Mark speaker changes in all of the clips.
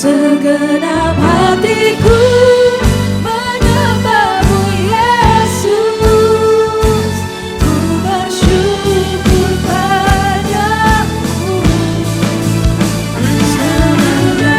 Speaker 1: Segenap hatiku menyembahmu Yesus, ku bersyukur padamu selamanya.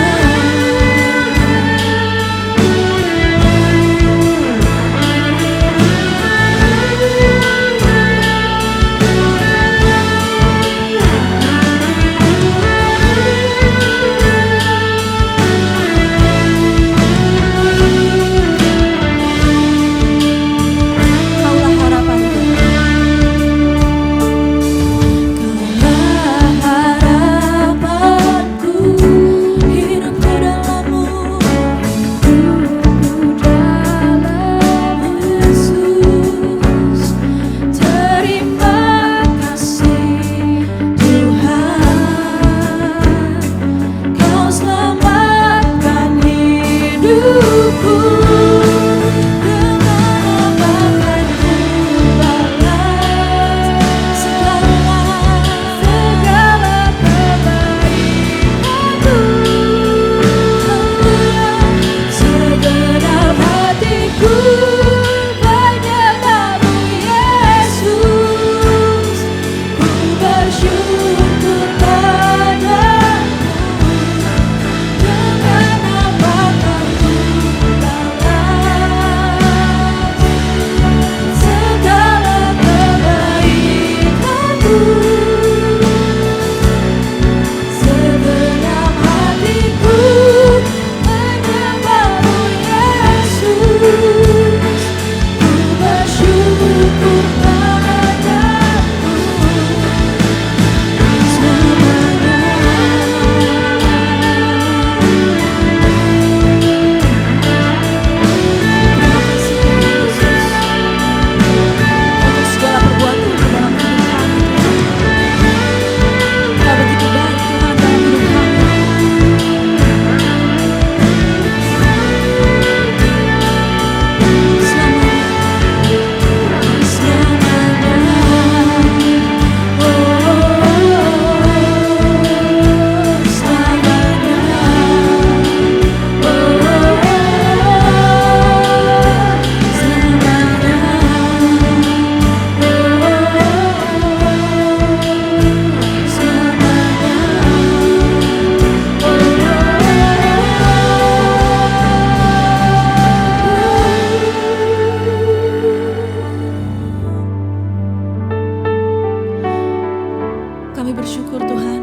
Speaker 1: Kami bersyukur Tuhan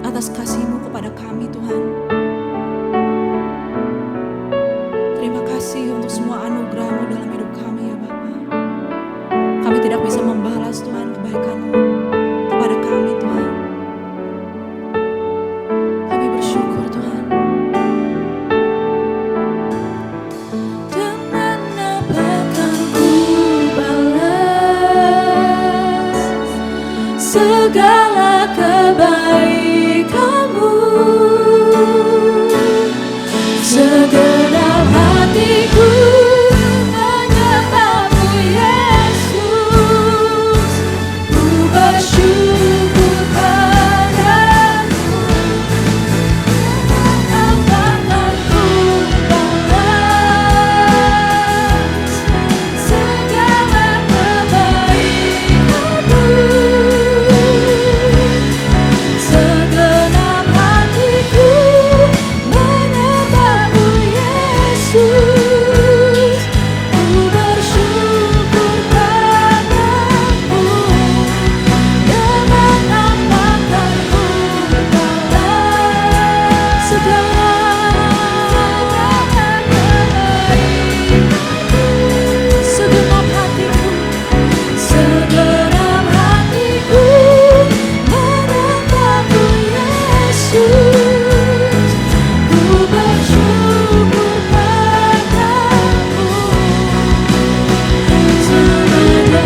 Speaker 1: atas kasih-Mu kepada kami Tuhan. Terima kasih untuk semua anugerah-Mu dalam hidup kami ya Bapa. Kami tidak bisa membalas Tuhan kebaikan-Mu kepada kami Tuhan. Kami bersyukur Tuhan. Dengan apakah ku balas segala kebaikan-Mu, segenap hatiku menyembahmu Yesus, ku bersyukur padamu. Apakah ku balas segala kebaikan-Mu, segenap hatiku menyembahmu Yesus, ku bersyukur padamu. Dengan apakah ku balas segala kebaikan-Mu, segenap hatiku menyembahmu Yesus, ku bersyukur padamu selamanya.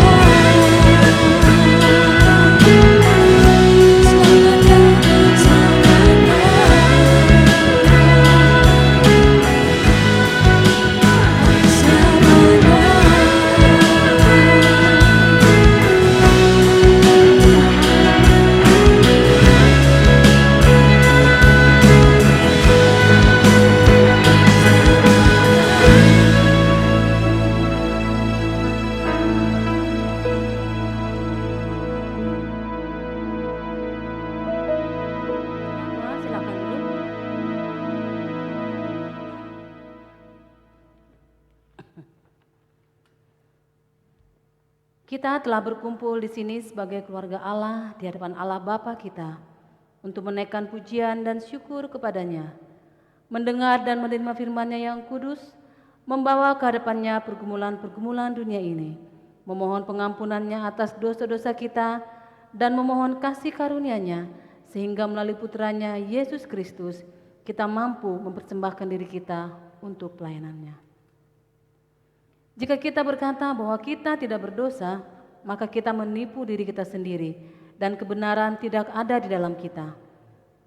Speaker 2: Kita telah berkumpul di sini sebagai keluarga Allah di hadapan Allah Bapa kita untuk menaikkan pujian dan syukur kepadanya, mendengar dan menerima firman-Nya yang kudus, membawa ke hadapannya pergumulan-pergumulan dunia ini, memohon pengampunan-Nya atas dosa-dosa kita, dan memohon kasih karunia-Nya, sehingga melalui putranya Yesus Kristus, kita mampu mempersembahkan diri kita untuk pelayanan-Nya. Jika kita berkata bahwa kita tidak berdosa, maka kita menipu diri kita sendiri dan kebenaran tidak ada di dalam kita.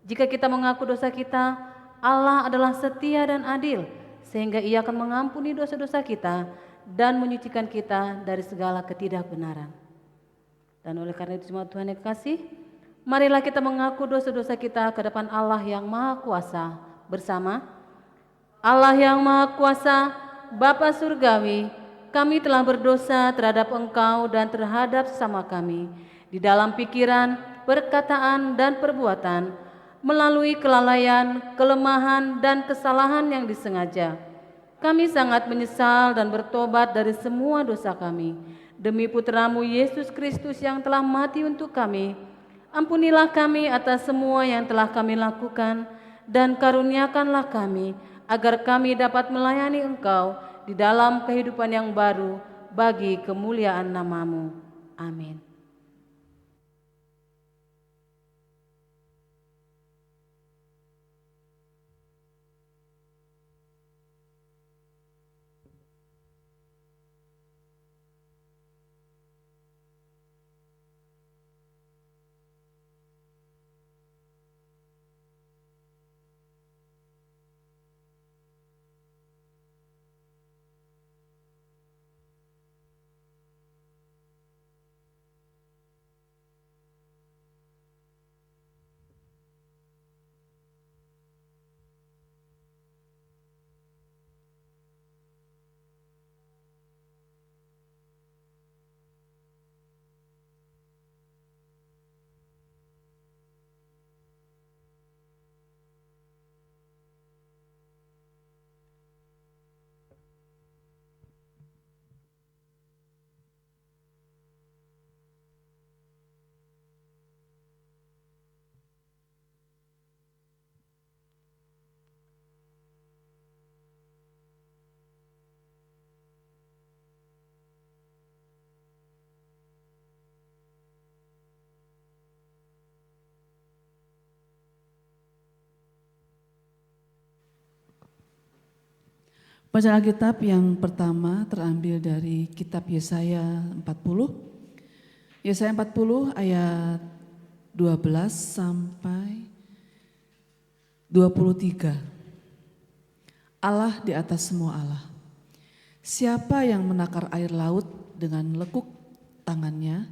Speaker 2: Jika kita mengaku dosa kita, Allah adalah setia dan adil, sehingga Ia akan mengampuni dosa-dosa kita dan menyucikan kita dari segala ketidakbenaran. Dan oleh karena itu semua Tuhan yang kasih, marilah kita mengaku dosa-dosa kita ke depan Allah yang Maha Kuasa bersama. Allah yang Maha Kuasa, Bapa Surgawi, kami telah berdosa terhadap Engkau dan terhadap sesama kami di dalam pikiran, perkataan, dan perbuatan, melalui kelalaian, kelemahan, dan kesalahan yang disengaja. Kami sangat menyesal dan bertobat dari semua dosa kami. Demi Putramu Yesus Kristus yang telah mati untuk kami, ampunilah kami atas semua yang telah kami lakukan, dan karuniakanlah kami agar kami dapat melayani Engkau di dalam kehidupan yang baru bagi kemuliaan nama-Mu. Amin.
Speaker 3: Bacaan Alkitab yang pertama terambil dari kitab Yesaya 40. Yesaya 40 ayat 12 sampai 23. Allah di atas semua Allah. Siapa yang menakar air laut dengan lekuk tangannya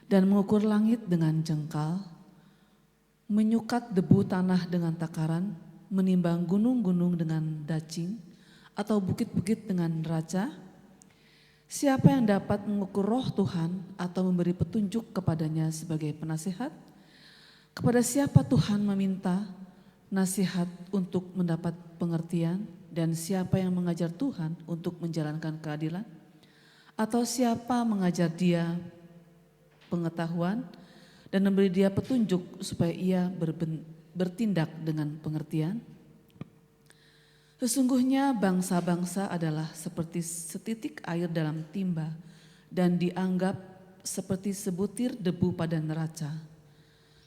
Speaker 3: dan mengukur langit dengan jengkal, menyukat debu tanah dengan takaran, menimbang gunung-gunung dengan dacing, atau bukit-bukit dengan neraca? Siapa yang dapat mengukur roh Tuhan atau memberi petunjuk kepadanya sebagai penasihat? Kepada siapa Tuhan meminta nasihat untuk mendapat pengertian, dan siapa yang mengajar Tuhan untuk menjalankan keadilan? Atau siapa mengajar dia pengetahuan dan memberi dia petunjuk supaya ia bertindak dengan pengertian? Sesungguhnya bangsa-bangsa adalah seperti setitik air dalam timba dan dianggap seperti sebutir debu pada neraca.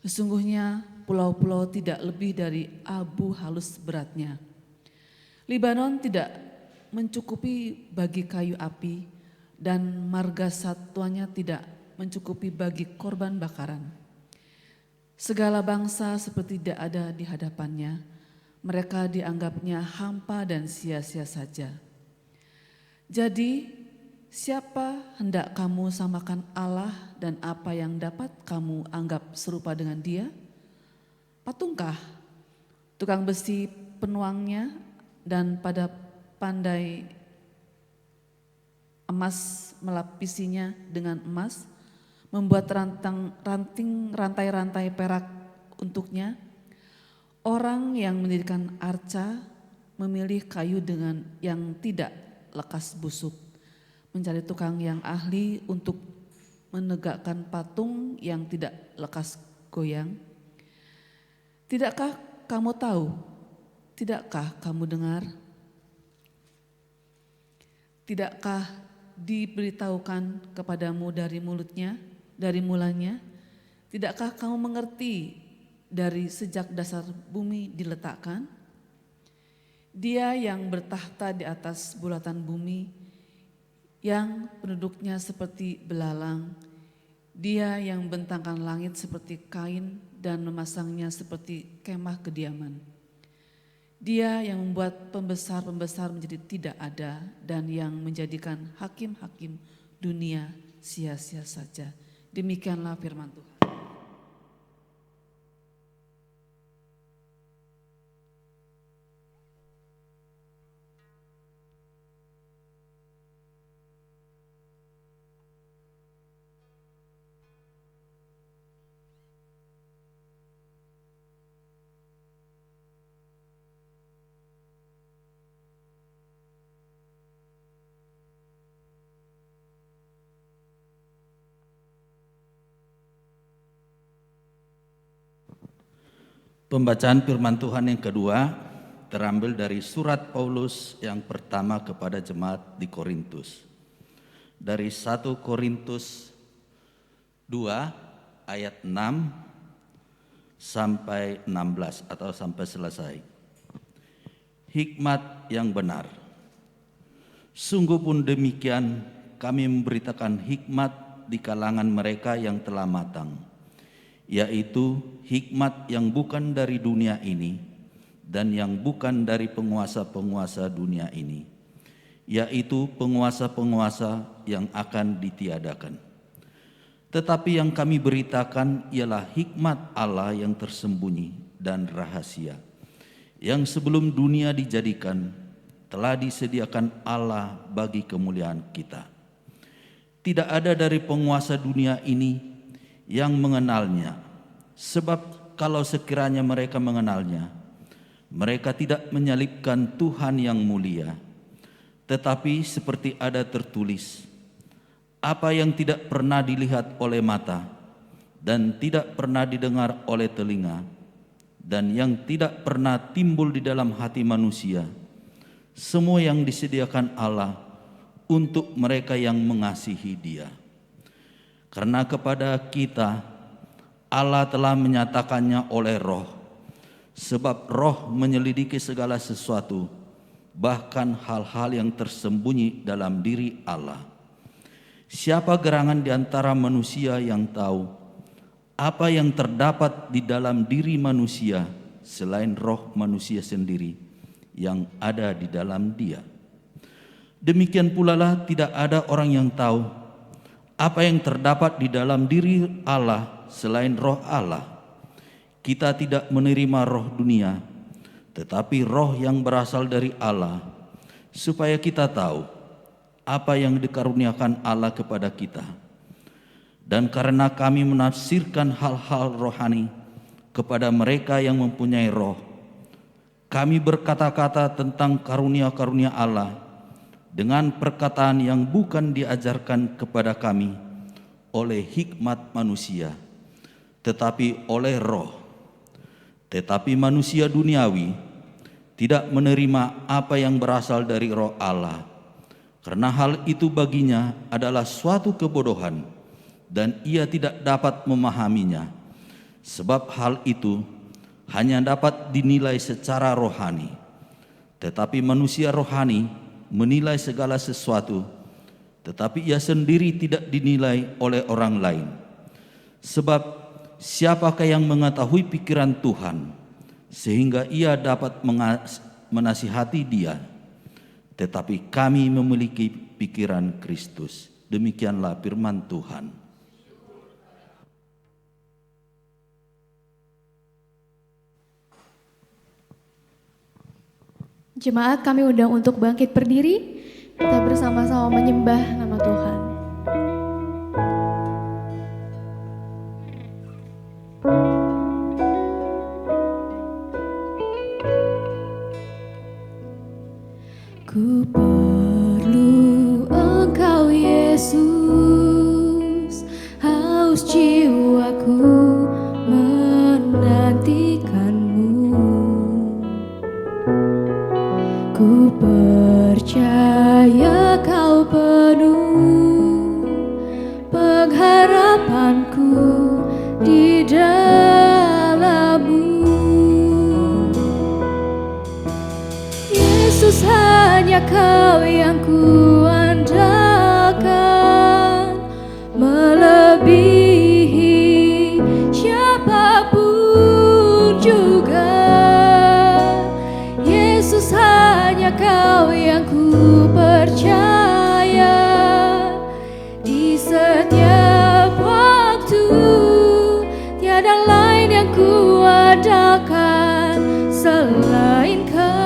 Speaker 3: Sesungguhnya pulau-pulau tidak lebih dari abu halus beratnya. Libanon tidak mencukupi bagi kayu api, dan marga satwanya tidak mencukupi bagi korban bakaran. Segala bangsa seperti tidak ada di hadapannya. Mereka dianggapnya hampa dan sia-sia saja. Jadi, siapa hendak kamu samakan Allah, dan apa yang dapat kamu anggap serupa dengan Dia? Patungkah tukang besi penuangnya dan pada pandai emas melapisinya dengan emas, membuat rantai-rantai perak untuknya? Orang yang mendirikan arca memilih kayu dengan yang tidak lekas busuk, mencari tukang yang ahli untuk menegakkan patung yang tidak lekas goyang? Tidakkah kamu tahu? Tidakkah kamu dengar? Tidakkah diberitahukan kepadamu dari mulanya? Tidakkah kamu mengerti dari sejak dasar bumi diletakkan? Dia yang bertahta di atas bulatan bumi, yang penduduknya seperti belalang, dia yang bentangkan langit seperti kain dan memasangnya seperti kemah kediaman. Dia yang membuat pembesar-pembesar menjadi tidak ada dan yang menjadikan hakim-hakim dunia sia-sia saja. Demikianlah firman Tuhan.
Speaker 4: Pembacaan firman Tuhan yang kedua terambil dari surat Paulus yang pertama kepada jemaat di Korintus. Dari 1 Korintus 2 ayat 6 sampai 16 atau sampai selesai. Hikmat yang benar. Sungguh pun demikian kami memberitakan hikmat di kalangan mereka yang telah matang, yaitu hikmat yang bukan dari dunia ini dan yang bukan dari penguasa-penguasa dunia ini, yaitu penguasa-penguasa yang akan ditiadakan. Tetapi yang kami beritakan ialah hikmat Allah yang tersembunyi dan rahasia, yang sebelum dunia dijadikan telah disediakan Allah bagi kemuliaan kita. Tidak ada dari penguasa dunia ini yang mengenalnya, sebab kalau sekiranya mereka mengenalnya, mereka tidak menyalibkan Tuhan yang mulia. Tetapi seperti ada tertulis, apa yang tidak pernah dilihat oleh mata dan tidak pernah didengar oleh telinga dan yang tidak pernah timbul di dalam hati manusia, semua yang disediakan Allah untuk mereka yang mengasihi Dia. Karena kepada kita Allah telah menyatakannya oleh Roh, sebab Roh menyelidiki segala sesuatu, bahkan hal-hal yang tersembunyi dalam diri Allah. Siapa gerangan di antara manusia yang tahu apa yang terdapat di dalam diri manusia selain roh manusia sendiri yang ada di dalam dia? Demikian pula lah tidak ada orang yang tahu apa yang terdapat di dalam diri Allah selain roh Allah. Kita tidak menerima roh dunia, tetapi roh yang berasal dari Allah, supaya kita tahu apa yang dikaruniakan Allah kepada kita. Dan karena kami menafsirkan hal-hal rohani kepada mereka yang mempunyai roh, kami berkata-kata tentang karunia-karunia Allah dengan perkataan yang bukan diajarkan kepada kami oleh hikmat manusia, tetapi oleh roh. Tetapi manusia duniawi tidak menerima apa yang berasal dari roh Allah, karena hal itu baginya adalah suatu kebodohan dan ia tidak dapat memahaminya, sebab hal itu hanya dapat dinilai secara rohani. Tetapi manusia rohani menilai segala sesuatu, tetapi ia sendiri tidak dinilai oleh orang lain. Sebab siapakah yang mengetahui pikiran Tuhan sehingga ia dapat menasihati dia? Tetapi kami memiliki pikiran Kristus. Demikianlah firman Tuhan.
Speaker 5: Jemaat, kami undang untuk bangkit berdiri, kita bersama-sama menyembah nama Tuhan. Ku perlu Engkau Yesus, Ku percaya kau penuh pengharapanku di dalam-Mu. Yesus, hanya Kau yang ku andalkan, melebihi siapapun juga. Yesus, hanya Kau yang ku percaya di setiap waktu. Tiada lain yang ku andalkan selain Kau.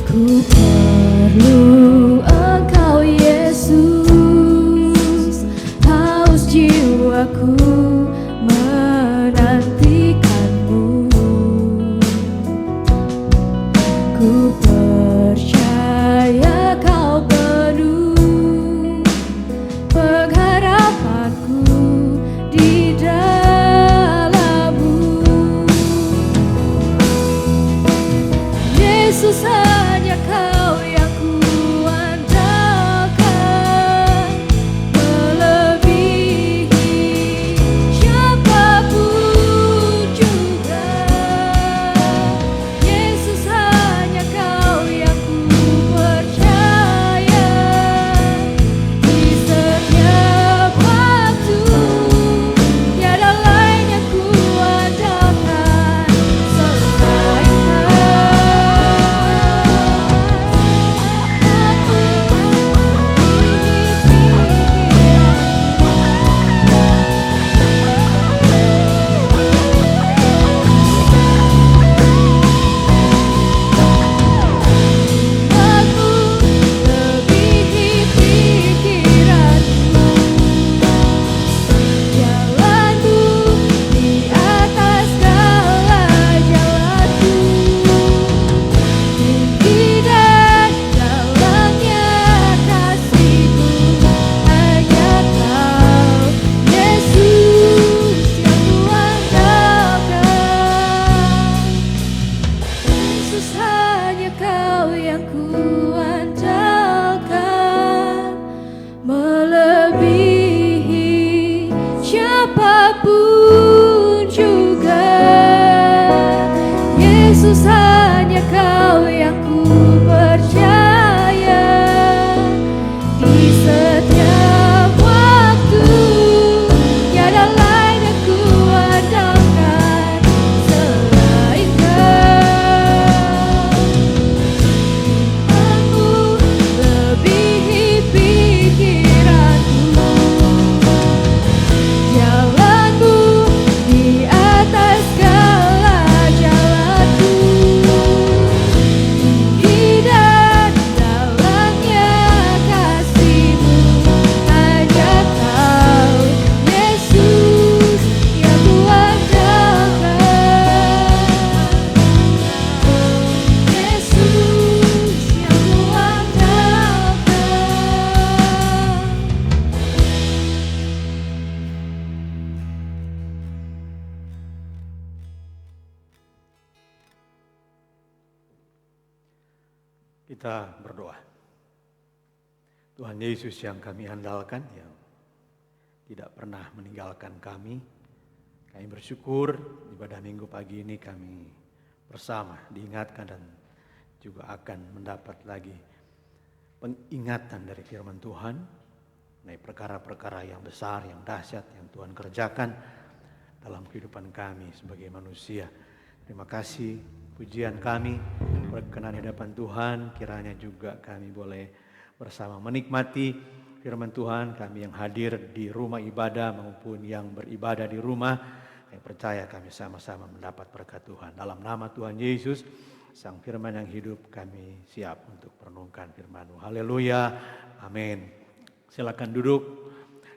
Speaker 5: Ku perlu Engkau Yesus, haus jiwaku menantikan-Mu. Ku percaya Kau penuh pengharapanku di dalam-Mu. Yesus, hanya Kau yang ku andalkan, melebihi siapapun juga. Yesus, hanya Kau yang ku percaya di setiap waktu. Tiada lain yang ku andalkan selain Aku lebihi pikiranku, jalanku di atas segala jalanku. Tinggi dan dalamnya kasih-Mu, hanya Kau Yesus yang ku andalkan. Yesus, hanya Kau yang ku andalkan, melebihi siapapun juga. Yesus, hanya Kau yang ku percaya di setiap waktu. Tiada lain yang ku andalkan selain Kau. Aku lebihi pikiranku, jalanku di atas segala jalanku. Tinggi dan dalamnya kasih-Mu, hanya Kau Yesus yang ku andalkan. Yesus yang ku andalkan.
Speaker 6: Kita berdoa. Tuhan Yesus yang kami andalkan, yang tidak pernah meninggalkan kami bersyukur ibadah minggu pagi ini kami bersama diingatkan dan juga akan mendapat lagi pengingatan dari firman Tuhan mengenai perkara-perkara yang besar, yang dahsyat yang Tuhan kerjakan dalam kehidupan kami sebagai manusia. Terima kasih, pujian kami berkenan di hadapan Tuhan, kiranya juga kami boleh bersama menikmati firman Tuhan, kami yang hadir di rumah ibadah maupun yang beribadah di rumah, yang percaya kami sama-sama mendapat berkat Tuhan. Dalam nama Tuhan Yesus, Sang Firman yang hidup, kami siap untuk merenungkan firman-Mu. Haleluya, amin. Silakan duduk.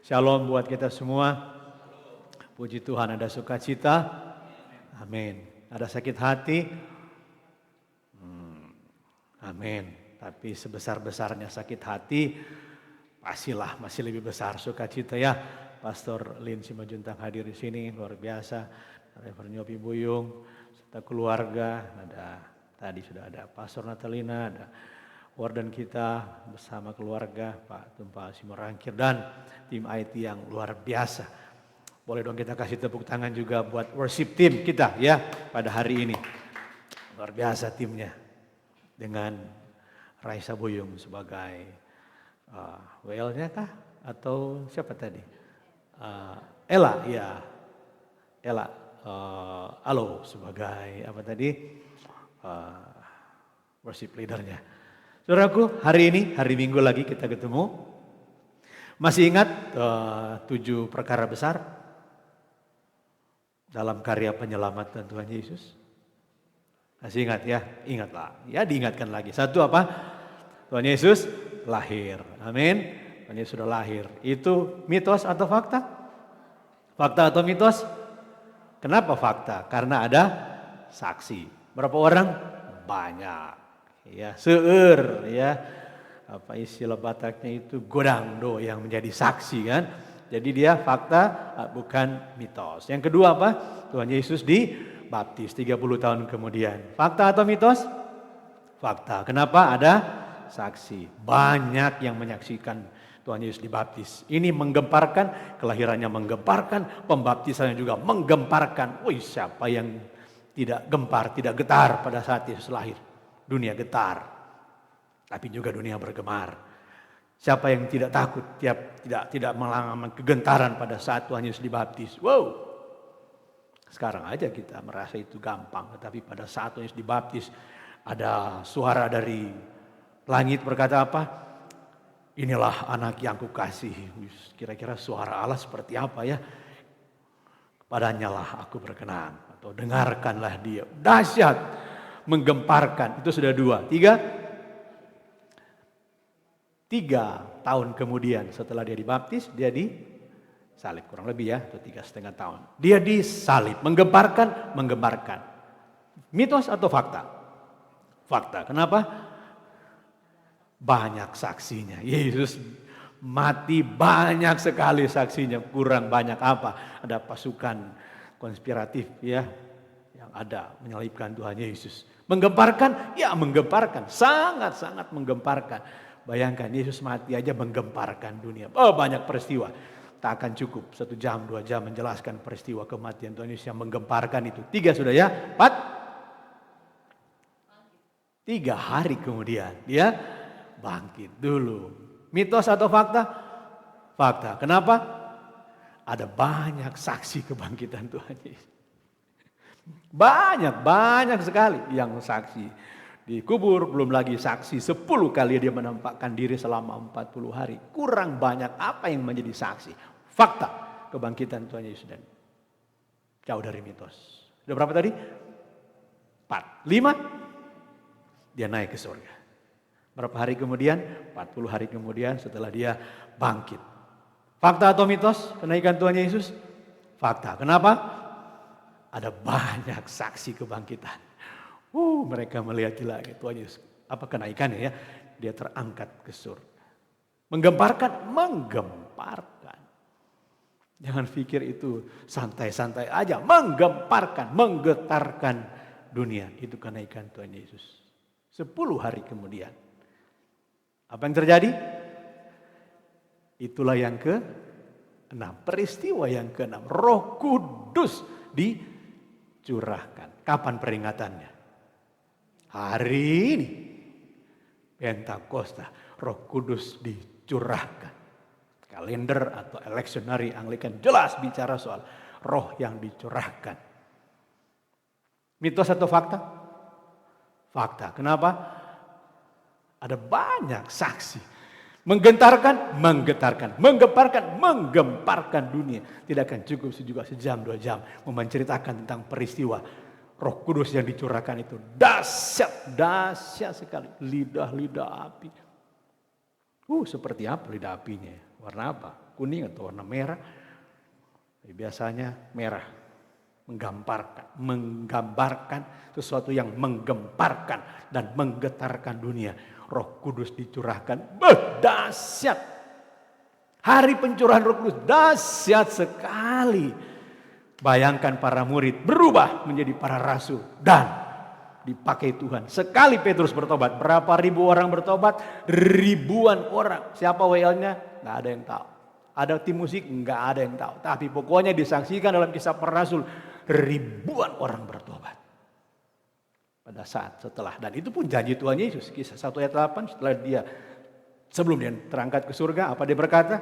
Speaker 6: Shalom buat kita semua. Puji Tuhan, ada sukacita. Amin. Ada sakit hati. Amin. Tapi sebesar-besarnya sakit hati, pastilah masih lebih besar sukacita ya. Pastor Lin Simajuntang hadir di sini, luar biasa. Reverend Yopi Buyung, serta keluarga. Tadi sudah ada Pastor Natalina, ada warden kita bersama keluarga, Pak Tumpah Simorangkir, dan tim IT yang luar biasa. Boleh dong kita kasih tepuk tangan juga buat worship team kita ya pada hari ini. Luar biasa timnya. Dengan Raisa Buyung sebagai WL-nya kah? Atau siapa tadi? Ella, ya. Ella, Alo sebagai apa tadi? Worship leader-nya. Saudaraku, hari ini, hari Minggu lagi kita ketemu. Masih ingat 7 perkara besar dalam karya penyelamatan Tuhan Yesus? Masih ingat ya? Ingatlah. Ya diingatkan lagi. Satu apa? Tuhan Yesus lahir. Amin. Tuhan Yesus sudah lahir. Itu mitos atau fakta? Fakta atau mitos? Kenapa fakta? Karena ada saksi. Berapa orang? Banyak. Ya, seueur ya. Apa istilah Bataknya itu godangdo yang menjadi saksi kan. Jadi dia fakta bukan mitos. Yang kedua apa? Tuhan Yesus dibaptis 30 tahun kemudian. Fakta atau mitos? Fakta. Kenapa? Ada saksi. Banyak yang menyaksikan Tuhan Yesus dibaptis. Ini menggemparkan, kelahirannya menggemparkan, pembaptisannya juga menggemparkan. Wih, siapa yang tidak gempar, tidak getar pada saat Yesus lahir? Dunia getar, tapi juga dunia bergemar. Siapa yang tidak takut, tidak mengalami kegentaran pada saat Tuhan Yesus dibaptis? Wow, sekarang aja kita merasa itu gampang, tetapi pada saat Tuhan Yesus dibaptis ada suara dari langit berkata apa? Inilah anak yang kukasih. Kira-kira suara Allah seperti apa ya? Padanya lah aku berkenan, atau dengarkanlah dia. Dahsyat. Menggemparkan, itu sudah 2. 3 tahun kemudian setelah dia dibaptis, dia disalib kurang lebih ya, atau 3,5 tahun. Dia disalib, menggemparkan. Mitos atau fakta? Fakta. Kenapa? Banyak saksinya. Yesus mati banyak sekali saksinya, kurang banyak apa? Ada pasukan konspiratif ya yang ada menyalibkan Tuhan Yesus. Menggemparkan? Ya menggemparkan, sangat-sangat menggemparkan. Bayangkan Yesus mati aja menggemparkan dunia. Oh banyak peristiwa. Tak akan cukup 1 jam, 2 jam menjelaskan peristiwa kematian Tuhan Yesus yang menggemparkan itu. 3 sudah ya, 4. 3 hari kemudian dia bangkit dulu. Mitos atau fakta? Fakta. Kenapa? Ada banyak saksi kebangkitan Tuhan Yesus. Banyak sekali yang saksi dikubur, belum lagi saksi 10 kali dia menampakkan diri selama 40 hari. Kurang banyak apa yang menjadi saksi. Fakta kebangkitan Tuhan Yesus dan jauh dari mitos. Sudah berapa tadi? 4. 5. Dia naik ke surga. Berapa hari kemudian? 40 hari kemudian setelah dia bangkit. Fakta atau mitos kenaikan Tuhan Yesus? Fakta. Kenapa? Ada banyak saksi kebangkitan. Mereka melihat lagi Tuhan Yesus. Apa kenaikannya ya? Dia terangkat ke surga. Menggemparkan? Menggemparkan. Jangan pikir itu santai-santai aja. Menggemparkan, menggetarkan dunia. Itu kenaikan Tuhan Yesus. 10 hari kemudian. Apa yang terjadi? Itulah yang ke-6. Peristiwa yang ke-6. Roh Kudus dicurahkan. Kapan peringatannya? Hari ini. Pentakosta. Roh Kudus dicurahkan. Kalender atau eleksionari Anglikan jelas bicara soal roh yang dicurahkan. Mitos atau fakta? Fakta. Kenapa? Ada banyak saksi. Menggentarkan, menggetarkan, menggemparkan, menggemparkan dunia. Tidak akan cukup juga sejam 2 jam menceritakan tentang peristiwa Roh Kudus yang dicurahkan itu. Dahsyat, dahsyat sekali. Lidah-lidah api. Seperti apa lidah apinya? Warna apa? Kuning atau warna merah? Biasanya merah. menggambarkan sesuatu yang menggemparkan dan menggetarkan dunia. Roh Kudus dicurahkan, dahsyat. Hari pencurahan Roh Kudus dahsyat sekali. Bayangkan para murid berubah menjadi para rasul dan dipakai Tuhan. Sekali Petrus bertobat, berapa ribu orang bertobat? Ribuan orang. Siapa WL-nya? Nggak ada yang tahu. Ada tim musik? Nggak ada yang tahu. Tapi pokoknya disaksikan dalam kisah para rasul, ribuan orang bertobat. Pada saat setelah, dan itu pun janji Tuhan Yesus. Kisah 1 ayat 8, sebelum dia terangkat ke surga, apa dia berkata?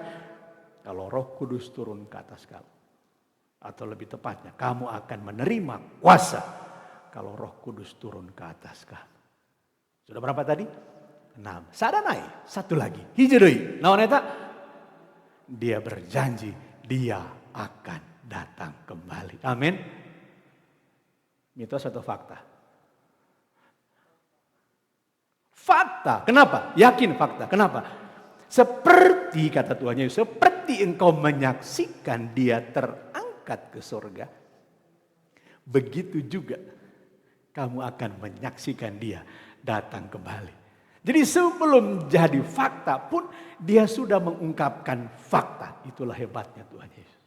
Speaker 6: Kalau Roh Kudus turun ke atas kamu, atau lebih tepatnya, kamu akan menerima kuasa kalau Roh Kudus turun ke atas kamu. Sudah berapa tadi? 6. Sadanai, satu lagi. Hijroi. Naon eta? Dia berjanji dia akan datang kembali. Amin. Mitos atau fakta? Fakta. Kenapa? Yakin fakta. Kenapa? Seperti kata Tuhan Yesus, seperti engkau menyaksikan dia terangkat ke surga, begitu juga kamu akan menyaksikan dia datang kembali. Jadi sebelum jadi fakta pun dia sudah mengungkapkan fakta. Itulah hebatnya Tuhan Yesus.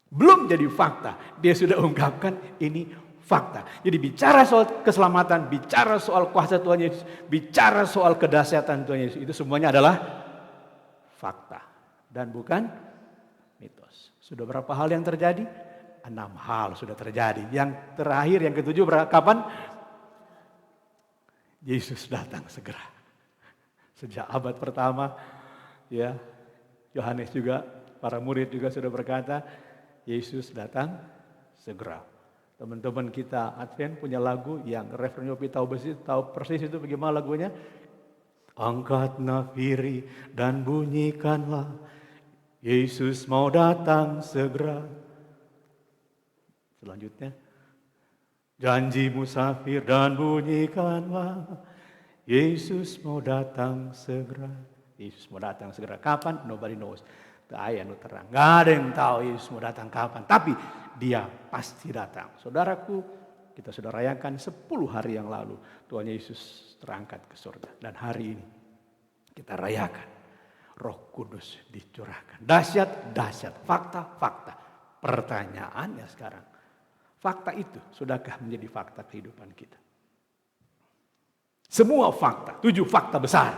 Speaker 6: Belum jadi fakta, dia sudah ungkapkan ini fakta. Jadi bicara soal keselamatan, bicara soal kuasa Tuhan Yesus, bicara soal kedahsyatan Tuhan Yesus, itu semuanya adalah fakta dan bukan mitos. Sudah berapa hal yang terjadi? 6 hal sudah terjadi. Yang terakhir, yang ketujuh, kapan? Yesus datang segera. Sejak abad pertama, ya, Yohanes juga, para murid juga sudah berkata, Yesus datang segera. Teman-teman kita Advent punya lagu yang Reverend Yopi tahu persis itu bagaimana lagunya. Angkat nafiri dan bunyikanlah, Yesus mau datang segera. Selanjutnya, janji musafir dan bunyikanlah, Yesus mau datang segera. Yesus mau datang segera. Kapan? Nobody knows. Ayah nu terang. Gak ada yang tahu Yesus mau datang kapan. Tapi dia pasti datang. Saudaraku, kita sudah rayakan 10 hari yang lalu Tuhan Yesus terangkat ke surga. Dan hari ini kita rayakan Roh Kudus dicurahkan. Dahsyat, dahsyat. Fakta, fakta. Pertanyaannya sekarang, fakta itu sudahkah menjadi fakta kehidupan kita? Semua fakta, 7 fakta besar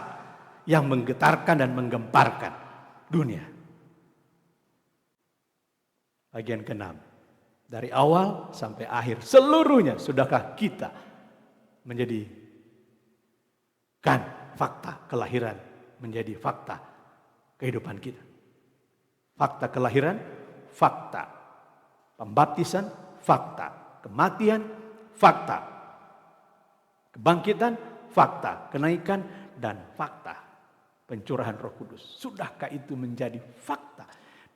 Speaker 6: yang menggetarkan dan menggemparkan dunia. Bagian ke-6. Dari awal sampai akhir seluruhnya sudahkah kita menjadikan fakta kelahiran menjadi fakta kehidupan kita? Fakta kelahiran, fakta pembaptisan, fakta kematian, fakta kebangkitan, fakta kenaikan, dan fakta pencurahan Roh Kudus. Sudahkah itu menjadi fakta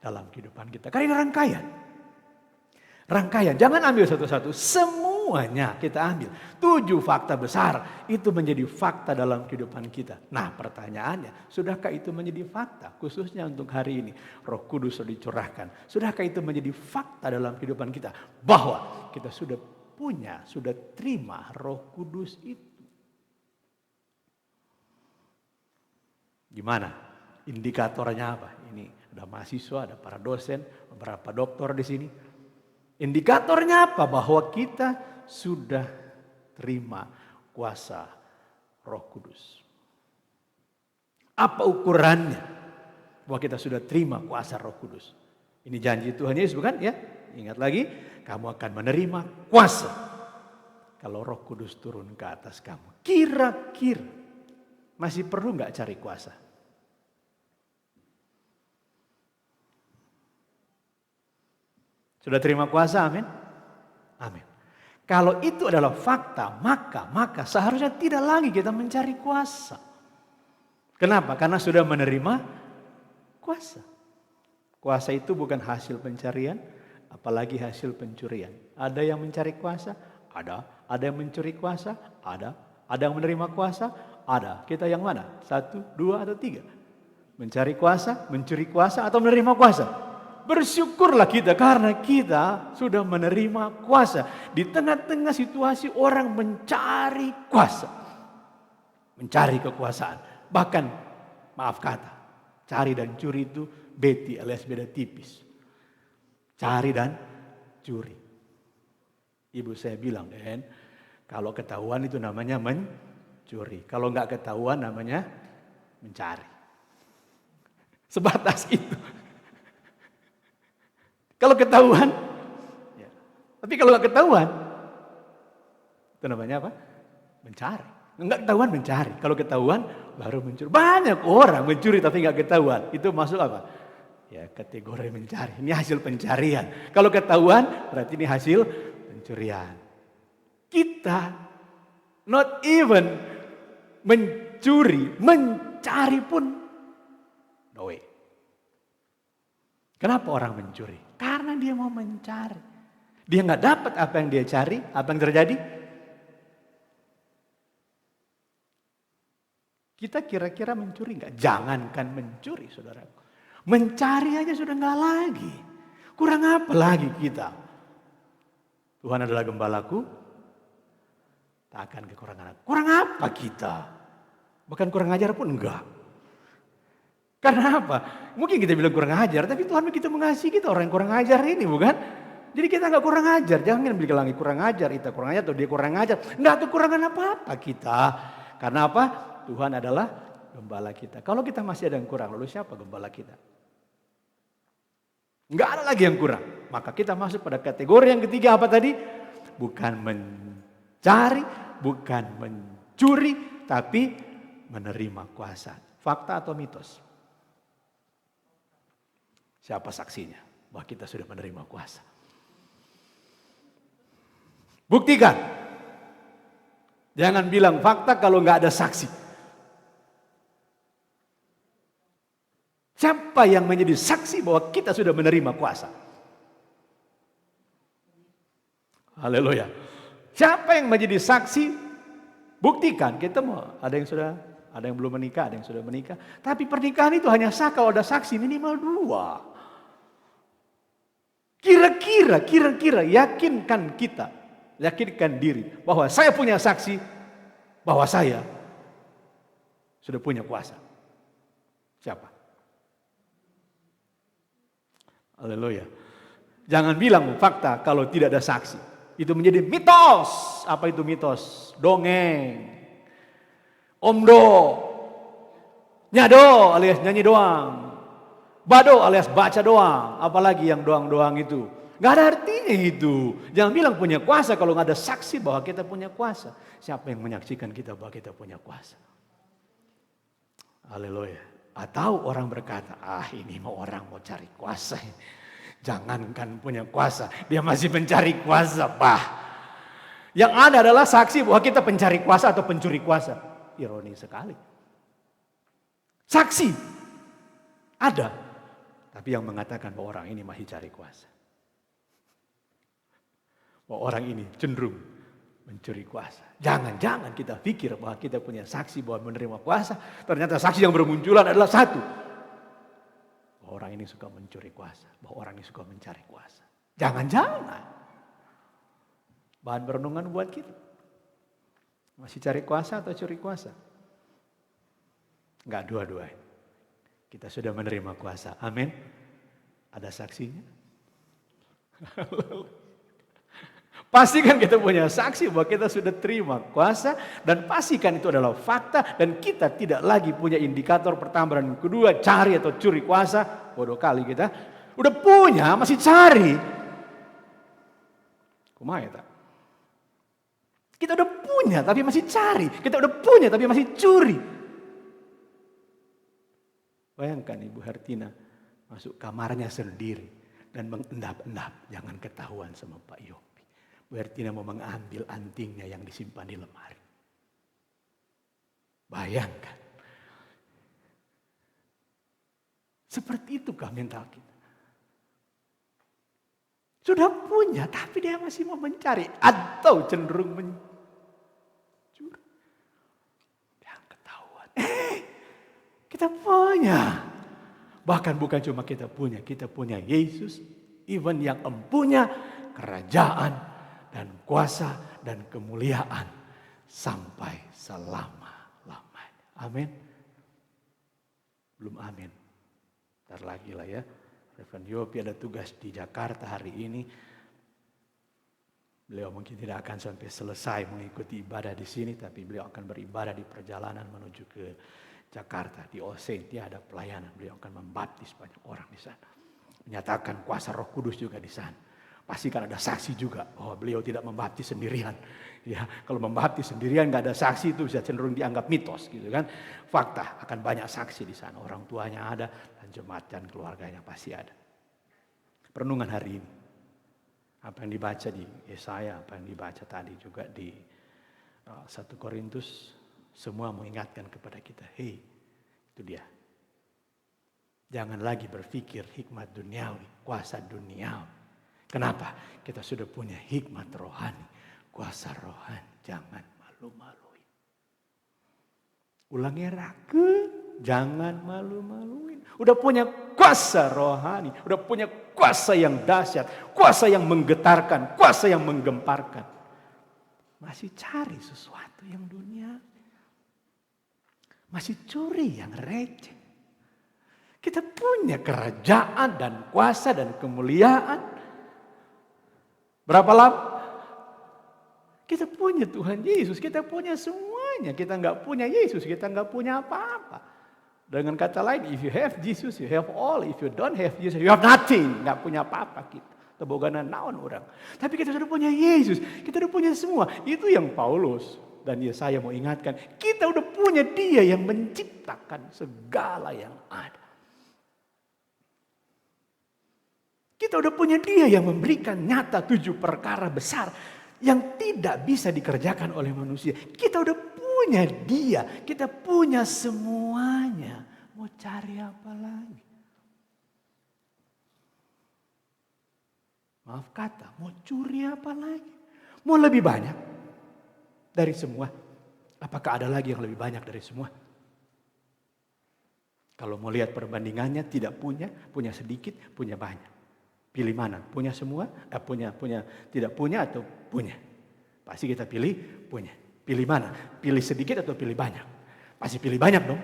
Speaker 6: dalam kehidupan kita? Karena ini rangkaian. Rangkaian, jangan ambil satu-satu, semuanya kita ambil. 7 fakta besar itu menjadi fakta dalam kehidupan kita. Nah, pertanyaannya, sudahkah itu menjadi fakta? Khususnya untuk hari ini, Roh Kudus sudah dicurahkan. Sudahkah itu menjadi fakta dalam kehidupan kita? Bahwa kita sudah punya, sudah terima Roh Kudus itu. Gimana? Indikatornya apa? Ini ada mahasiswa, ada para dosen, beberapa doktor di sini. Indikatornya apa? Bahwa kita sudah terima kuasa Roh Kudus. Apa ukurannya? Bahwa kita sudah terima kuasa Roh Kudus. Ini janji Tuhan Yesus bukan? Ya, ingat lagi, kamu akan menerima kuasa kalau Roh Kudus turun ke atas kamu. Kira-kira masih perlu nggak cari kuasa? Sudah terima kuasa, amin? Amin. Kalau itu adalah fakta, maka seharusnya tidak lagi kita mencari kuasa. Kenapa? Karena sudah menerima kuasa. Kuasa itu bukan hasil pencarian, apalagi hasil pencurian. Ada yang mencari kuasa? Ada. Ada yang mencuri kuasa? Ada. Ada yang menerima kuasa? Ada. Kita yang mana? 1, 2, atau 3? Mencari kuasa, mencuri kuasa, atau menerima kuasa? Bersyukurlah kita karena kita sudah menerima kuasa. Di tengah-tengah situasi orang mencari kuasa. Mencari kekuasaan. Bahkan, maaf kata, cari dan curi itu beti alias beda tipis. Cari dan curi. Ibu saya bilang, Den, kalau ketahuan itu namanya mencuri. Kalau nggak ketahuan namanya mencari. Sebatas itu. Kalau ketahuan, ya. Tapi kalau nggak ketahuan, itu namanya apa? Mencari. Nggak ketahuan mencari. Kalau ketahuan baru mencuri. Banyak orang mencuri tapi nggak ketahuan. Itu masuk apa? Ya kategori mencari. Ini hasil pencarian. Kalau ketahuan berarti ini hasil pencurian. Kita not even mencari pun no way. Kenapa orang mencuri? Karena dia mau mencari. Dia nggak dapat apa yang dia cari, apa yang terjadi? Kita kira-kira mencuri nggak? Jangankan mencuri, saudaraku. Mencari aja sudah nggak lagi. Kurang apa lagi kita? Tuhan adalah gembalaku, tak akan kekurangan aku. Kurang apa kita? Bahkan kurang ajar pun enggak. Karena apa? Mungkin kita bilang kurang ajar, tapi Tuhan begitu mengasihi kita orang yang kurang ajar ini, bukan? Jadi kita nggak kurang ajar. Jangan bilang lagi kurang ajar, kita kurang ajar atau dia kurang ajar. Nggak kekurangan apa-apa kita. Karena apa? Tuhan adalah gembala kita. Kalau kita masih ada yang kurang, lalu siapa gembala kita? Nggak ada lagi yang kurang. Maka kita masuk pada kategori yang ketiga apa tadi? Bukan mencari, bukan mencuri, tapi menerima kuasa. Fakta atau mitos? Siapa saksinya bahwa kita sudah menerima kuasa? Buktikan. Jangan bilang fakta kalau nggak ada saksi. Siapa yang menjadi saksi bahwa kita sudah menerima kuasa? Haleluya. Siapa yang menjadi saksi? Buktikan. Kita mau ada yang belum menikah, ada yang sudah menikah. Tapi pernikahan itu hanya sah kalau ada saksi minimal 2. Kira-kira yakinkan kita, yakinkan diri bahwa saya punya saksi bahwa saya sudah punya kuasa. Siapa? Haleluya. Jangan bilang fakta kalau tidak ada saksi. Itu menjadi mitos. Apa itu mitos? Dongeng. Omdo. Nyado alias nyanyi doang. Bado alias baca doang. Apalagi yang doang-doang itu. Gak ada artinya itu. Jangan bilang punya kuasa kalau gak ada saksi bahwa kita punya kuasa. Siapa yang menyaksikan kita bahwa kita punya kuasa? Haleluya. Atau orang berkata, ini mau orang mau cari kuasa. Jangankan punya kuasa, dia masih mencari kuasa, Pak. Yang ada adalah saksi bahwa kita pencari kuasa atau pencuri kuasa. Ironi sekali. Saksi ada, tapi yang mengatakan bahwa orang ini masih cari kuasa. Bahwa orang ini cenderung mencuri kuasa. Jangan-jangan kita pikir bahwa kita punya saksi bahwa menerima kuasa. Ternyata saksi yang bermunculan adalah satu. Bahwa orang ini suka mencuri kuasa. Bahwa orang ini suka mencari kuasa. Jangan-jangan. Bahan perenungan buat kita. Masih cari kuasa atau curi kuasa? Enggak dua-duanya. Kita sudah menerima kuasa. Amin. Ada saksinya. Pastikan kita punya saksi bahwa kita sudah terima kuasa. Dan pastikan itu adalah fakta. Dan kita tidak lagi punya indikator pertama dan kedua. Cari atau curi kuasa. Bodoh kali kita. Udah punya masih cari. Kumaha tak? Kita udah punya tapi masih cari. Kita udah punya tapi masih curi. Bayangkan Ibu Hartina masuk kamarnya sendiri. Dan mengendap-endap. Jangan ketahuan sama Pak Yopi. Bu Hertina mau mengambil antingnya yang disimpan di lemari. Bayangkan. Seperti itukah mental kita? Sudah punya tapi dia masih mau mencari. Atau cenderung mencuri. Jangan ketahuan. Kita punya. Bahkan bukan cuma kita punya Yesus, even yang empunya kerajaan dan kuasa dan kemuliaan sampai selama-lamanya. Amin. Belum amin. Ntar lagi lah ya. Reverend Yopi ada tugas di Jakarta hari ini. Beliau mungkin tidak akan sampai selesai mengikuti ibadah di sini, tapi beliau akan beribadah di perjalanan menuju ke Jakarta. Di Osen dia ada pelayanan, beliau akan membaptis banyak orang di sana. Menyatakan kuasa Roh Kudus juga di sana. Pasti kan ada saksi juga bahwa beliau tidak membaptis sendirian. Ya, kalau membaptis sendirian nggak ada saksi itu bisa cenderung dianggap mitos gitu kan. Fakta akan banyak saksi di sana. Orang tuanya ada dan jemaat dan keluarganya pasti ada. Perenungan hari ini. Apa yang dibaca di Yesaya, apa yang dibaca tadi juga di 1 Korintus, semua mengingatkan kepada kita, hei, itu dia. Jangan lagi berpikir hikmat duniawi, kuasa duniawi. Kenapa? Kita sudah punya hikmat rohani, kuasa rohani. Jangan malu-maluin. Ulangi rake, jangan malu-maluin. Udah punya kuasa rohani, udah punya kuasa yang dahsyat, kuasa yang menggetarkan, kuasa yang menggemparkan. Masih cari sesuatu yang dunia. Masih curi yang receh. Kita punya kerajaan dan kuasa dan kemuliaan. Berapa lama? Kita punya Tuhan Yesus, kita punya semuanya. Kita nggak punya Yesus, kita nggak punya apa-apa. Dengan kata lain, if you have Jesus, you have all. If you don't have Jesus, you have nothing. Nggak punya apa-apa kita. Teboganan naon orang. Tapi kita sudah punya Yesus, kita sudah punya semua. Itu yang Paulus dan Yesaya mau ingatkan. Kita udah punya Dia yang menciptakan segala yang ada. Kita udah punya Dia yang memberikan nyata 7 perkara besar yang tidak bisa dikerjakan oleh manusia. Kita udah punya Dia, kita punya semuanya. Mau cari apa lagi? Maaf kata, mau curi apa lagi? Mau lebih banyak dari semua? Apakah ada lagi yang lebih banyak dari semua? Kalau mau lihat perbandingannya, tidak punya sedikit, punya banyak. Pilih mana? Punya semua? Tidak punya atau punya? Pasti kita pilih punya. Pilih mana? Pilih sedikit atau pilih banyak? Pasti pilih banyak dong.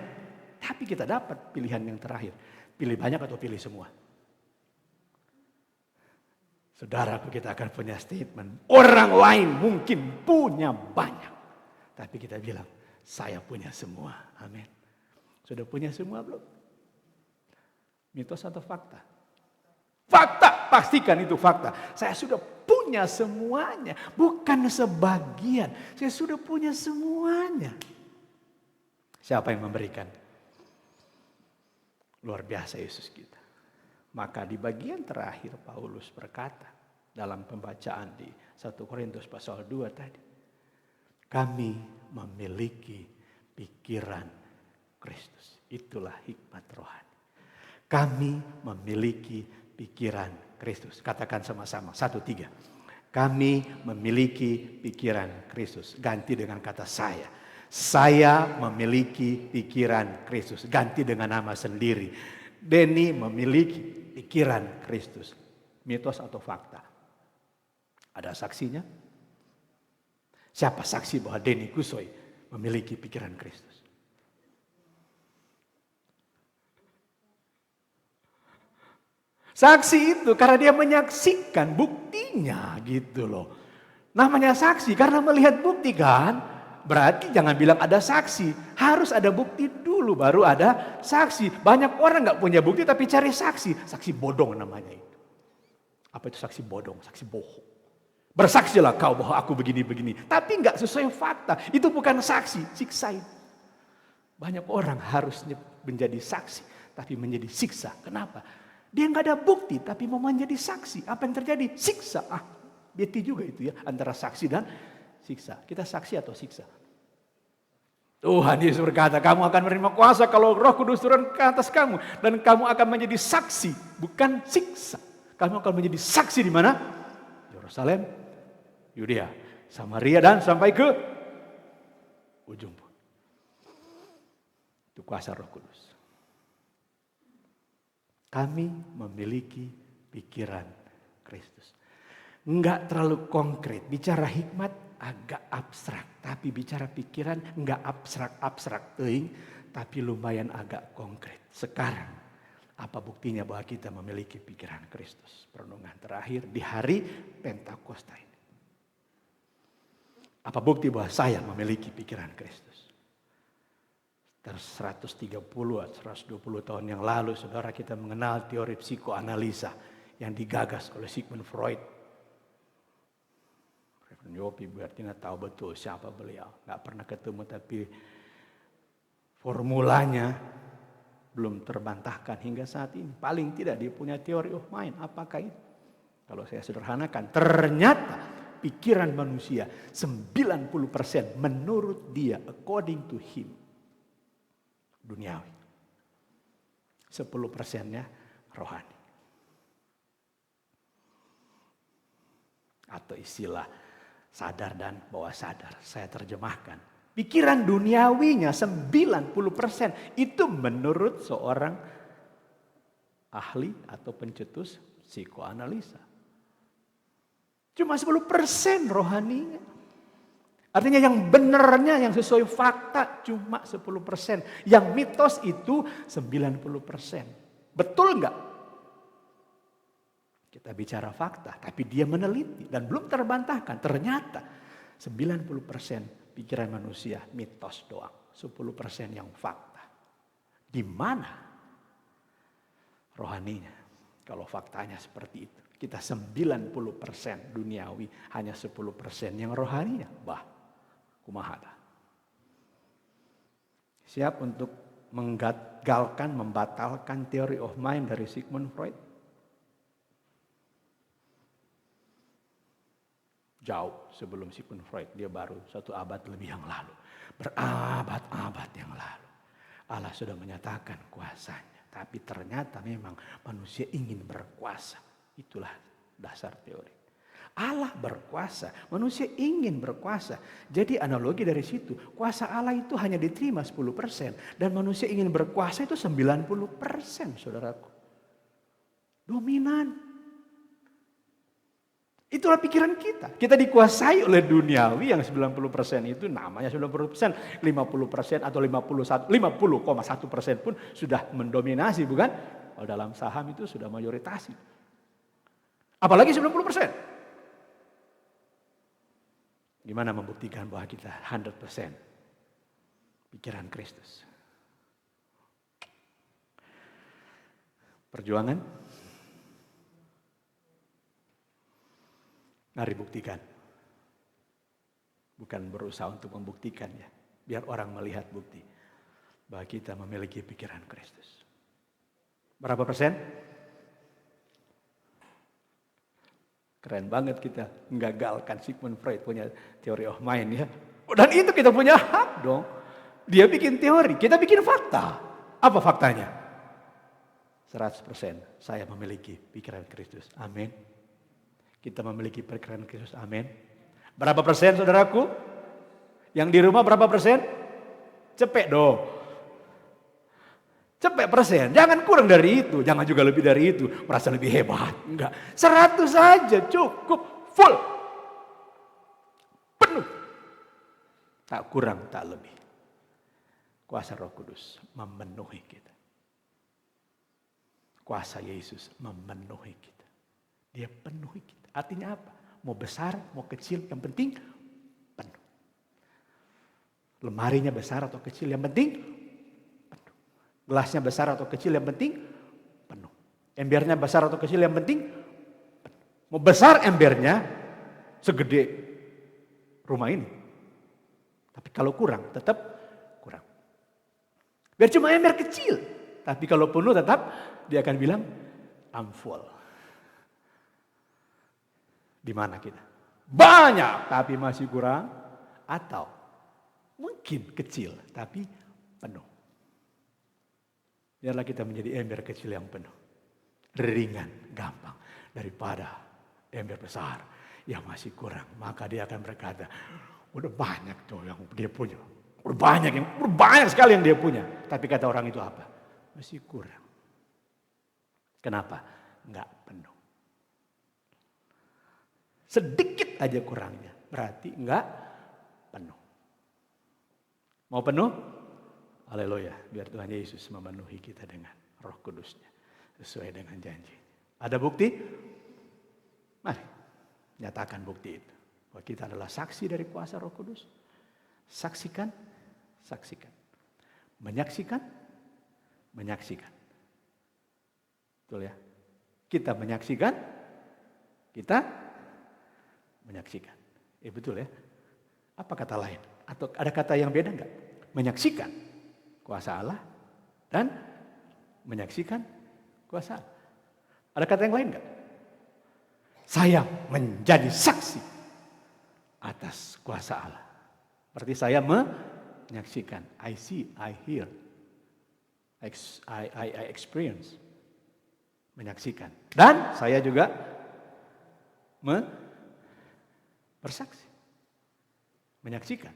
Speaker 6: Tapi kita dapat pilihan yang terakhir. Pilih banyak atau pilih semua? Saudaraku, kita akan punya statement. Orang lain mungkin punya banyak. Tapi kita bilang, saya punya semua. Amin. Sudah punya semua belum? Mitos atau fakta? Fakta, pastikan itu fakta. Saya sudah punya semuanya, bukan sebagian. Saya sudah punya semuanya. Siapa yang memberikan? Luar biasa Yesus kita. Maka di bagian terakhir Paulus berkata dalam pembacaan di 1 Korintus pasal 2 tadi. Kami memiliki pikiran Kristus. Itulah hikmat rohani. Kami memiliki pikiran Kristus. Katakan sama-sama. 1, 3. Kami memiliki pikiran Kristus. Ganti dengan kata saya. Saya memiliki pikiran Kristus. Ganti dengan nama sendiri. Denny memiliki pikiran Kristus. Mitos atau fakta? Ada saksinya? Siapa saksi bahwa Denny Kusoy memiliki pikiran Kristus? Saksi itu karena dia menyaksikan buktinya gitu loh. Namanya saksi karena melihat bukti kan. Berarti jangan bilang ada saksi. Harus ada bukti dulu baru ada saksi. Banyak orang gak punya bukti tapi cari saksi. Saksi bodong namanya itu. Apa itu saksi bodong? Saksi bohong. Bersaksilah kau bahwa aku begini-begini. Tapi gak sesuai fakta. Itu bukan saksi, siksa itu. Banyak orang harusnya menjadi saksi. Tapi menjadi siksa. Kenapa? Dia gak ada bukti tapi mau menjadi saksi. Apa yang terjadi? Siksa. Beti juga itu ya. Antara saksi dan siksa. Kita saksi atau siksa? Tuhan Yesus berkata, kamu akan menerima kuasa kalau Roh Kudus turun ke atas kamu. Dan kamu akan menjadi saksi, bukan siksa. Kamu akan menjadi saksi di mana? Yerusalem, Yudea, Samaria dan sampai ke ujung bumi. Itu kuasa Roh Kudus. Kami memiliki pikiran Kristus. Enggak terlalu konkret. Bicara hikmat agak abstrak. Tapi bicara pikiran enggak abstrak-abstrak teing. Tapi lumayan agak konkret. Sekarang apa buktinya bahwa kita memiliki pikiran Kristus? Perenungan terakhir di hari Pentakosta ini. Apa bukti bahwa saya memiliki pikiran Kristus? 130 120 tahun yang lalu saudara kita mengenal teori psikoanalisa yang digagas oleh Sigmund Freud. Reverend Yopi berarti nggak tahu betul siapa beliau. Nggak pernah ketemu tapi formulanya belum terbantahkan hingga saat ini. Paling tidak dia punya teori of mind. Apakah itu? Kalau saya sederhanakan, ternyata pikiran manusia 90% menurut dia, according to him, duniawi. 10%-nya rohani. Atau istilah sadar dan bawah sadar. Saya terjemahkan. Pikiran duniawinya 90% itu menurut seorang ahli atau pencetus psikoanalisa. Cuma 10% rohaninya. Artinya yang benarnya, yang sesuai fakta cuma 10%. Yang mitos itu 90%. Betul enggak? Kita bicara fakta, tapi dia meneliti dan belum terbantahkan. Ternyata 90% pikiran manusia mitos doang. 10% yang fakta. Di mana rohaninya? Kalau faktanya seperti itu. Kita 90% duniawi, hanya 10% yang rohaninya. Kumahada. Siap untuk menggagalkan, membatalkan teori of mind dari Sigmund Freud? Jauh sebelum Sigmund Freud, dia baru 1 abad lebih yang lalu. Berabad-abad yang lalu. Allah sudah menyatakan kuasanya. Tapi ternyata memang manusia ingin berkuasa. Itulah dasar teori. Allah berkuasa, manusia ingin berkuasa. Jadi analogi dari situ, kuasa Allah itu hanya diterima 10%. Dan manusia ingin berkuasa itu 90%, saudaraku. Dominan. Itulah pikiran kita. Kita dikuasai oleh duniawi yang 90% itu namanya 90%. 50% atau 50,1% pun sudah mendominasi, bukan? Kalau dalam saham itu sudah mayoritas. Apalagi 90%. Gimana membuktikan bahwa kita 100% pikiran Kristus? Perjuangan. Mari buktikan. Bukan berusaha untuk membuktikannya. Biar orang melihat bukti bahwa kita memiliki pikiran Kristus. Berapa persen? Keren banget kita menggagalkan Sigmund Freud punya teori of mind ya. Dan itu kita punya hak dong. Dia bikin teori, kita bikin fakta. Apa faktanya? 100% saya memiliki pikiran Kristus. Amin. Kita memiliki pikiran Kristus. Amin. Berapa persen saudaraku? Yang di rumah berapa persen? Cepet dong. Cepet persen. Jangan kurang dari itu. Jangan juga lebih dari itu. Merasa lebih hebat. Enggak. 100 saja cukup. Full. Penuh. Tak kurang, tak lebih. Kuasa Roh Kudus memenuhi kita. Kuasa Yesus memenuhi kita. Dia penuhi kita. Artinya apa? Mau besar, mau kecil, yang penting penuh. Lemarinya besar atau kecil, yang penting penuh. Gelasnya besar atau kecil, yang penting penuh. Embernya besar atau kecil, yang penting penuh. Mau besar embernya segede rumah ini. Tapi kalau kurang, tetap kurang. Biar cuma ember kecil. Tapi kalau penuh tetap dia akan bilang, I'm full. Di mana kita? Banyak tapi masih kurang. Atau mungkin kecil tapi penuh. Biarlah kita menjadi ember kecil yang penuh. Ringan, gampang. Daripada ember besar yang masih kurang. Maka dia akan berkata, udah banyak tuh yang dia punya. Udah banyak sekali yang dia punya. Tapi kata orang itu apa? Masih kurang. Kenapa? Enggak penuh. Sedikit aja kurangnya, berarti enggak penuh. Mau penuh? Haleluya, biar Tuhan Yesus memenuhi kita dengan Roh Kudus-Nya sesuai dengan janji. Ada bukti? Mari nyatakan bukti itu. Bahwa kita adalah saksi dari kuasa Roh Kudus. Saksikan, saksikan. Menyaksikan, menyaksikan. Betul ya? Kita menyaksikan, kita menyaksikan. Betul ya? Apa kata lain? Atau ada kata yang beda enggak? Menyaksikan kuasa Allah dan menyaksikan kuasa Allah. Ada kata yang lain enggak? Saya menjadi saksi atas kuasa Allah. Berarti saya menyaksikan. I see, I hear, I experience. Menyaksikan. Dan saya juga bersaksi. Menyaksikan.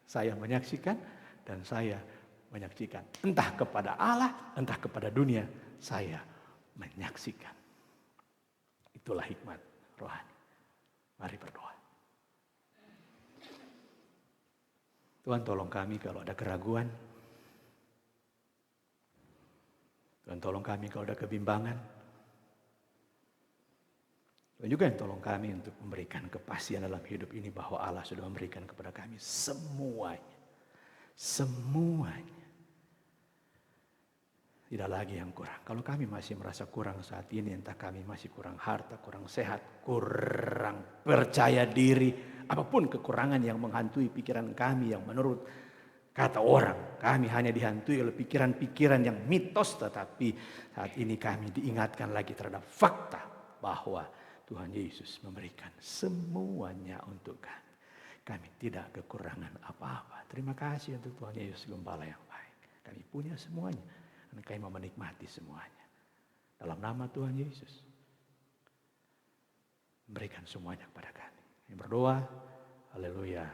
Speaker 6: Saya menyaksikan dan saya menyaksikan. Entah kepada Allah, entah kepada dunia, saya menyaksikan. Itulah hikmat rohani. Mari berdoa. Tuhan tolong kami kalau ada keraguan. Tuhan tolong kami kalau ada kebimbangan. Tuhan juga yang tolong kami untuk memberikan kepastian dalam hidup ini bahwa Allah sudah memberikan kepada kami semuanya. Semuanya. Tidak lagi yang kurang. Kalau kami masih merasa kurang saat ini, entah kami masih kurang harta, kurang sehat, kurang percaya diri, apapun kekurangan yang menghantui pikiran kami yang menurut kata orang, kami hanya dihantui oleh pikiran-pikiran yang mitos, tetapi saat ini kami diingatkan lagi terhadap fakta bahwa Tuhan Yesus memberikan semuanya untuk kami. Kami tidak kekurangan apa-apa. Terima kasih untuk Tuhan Yesus Gembala yang baik. Kami punya semuanya. Dan kami mau menikmati semuanya. Dalam nama Tuhan Yesus. Berikan semuanya kepada kami. Kami berdoa. Haleluya.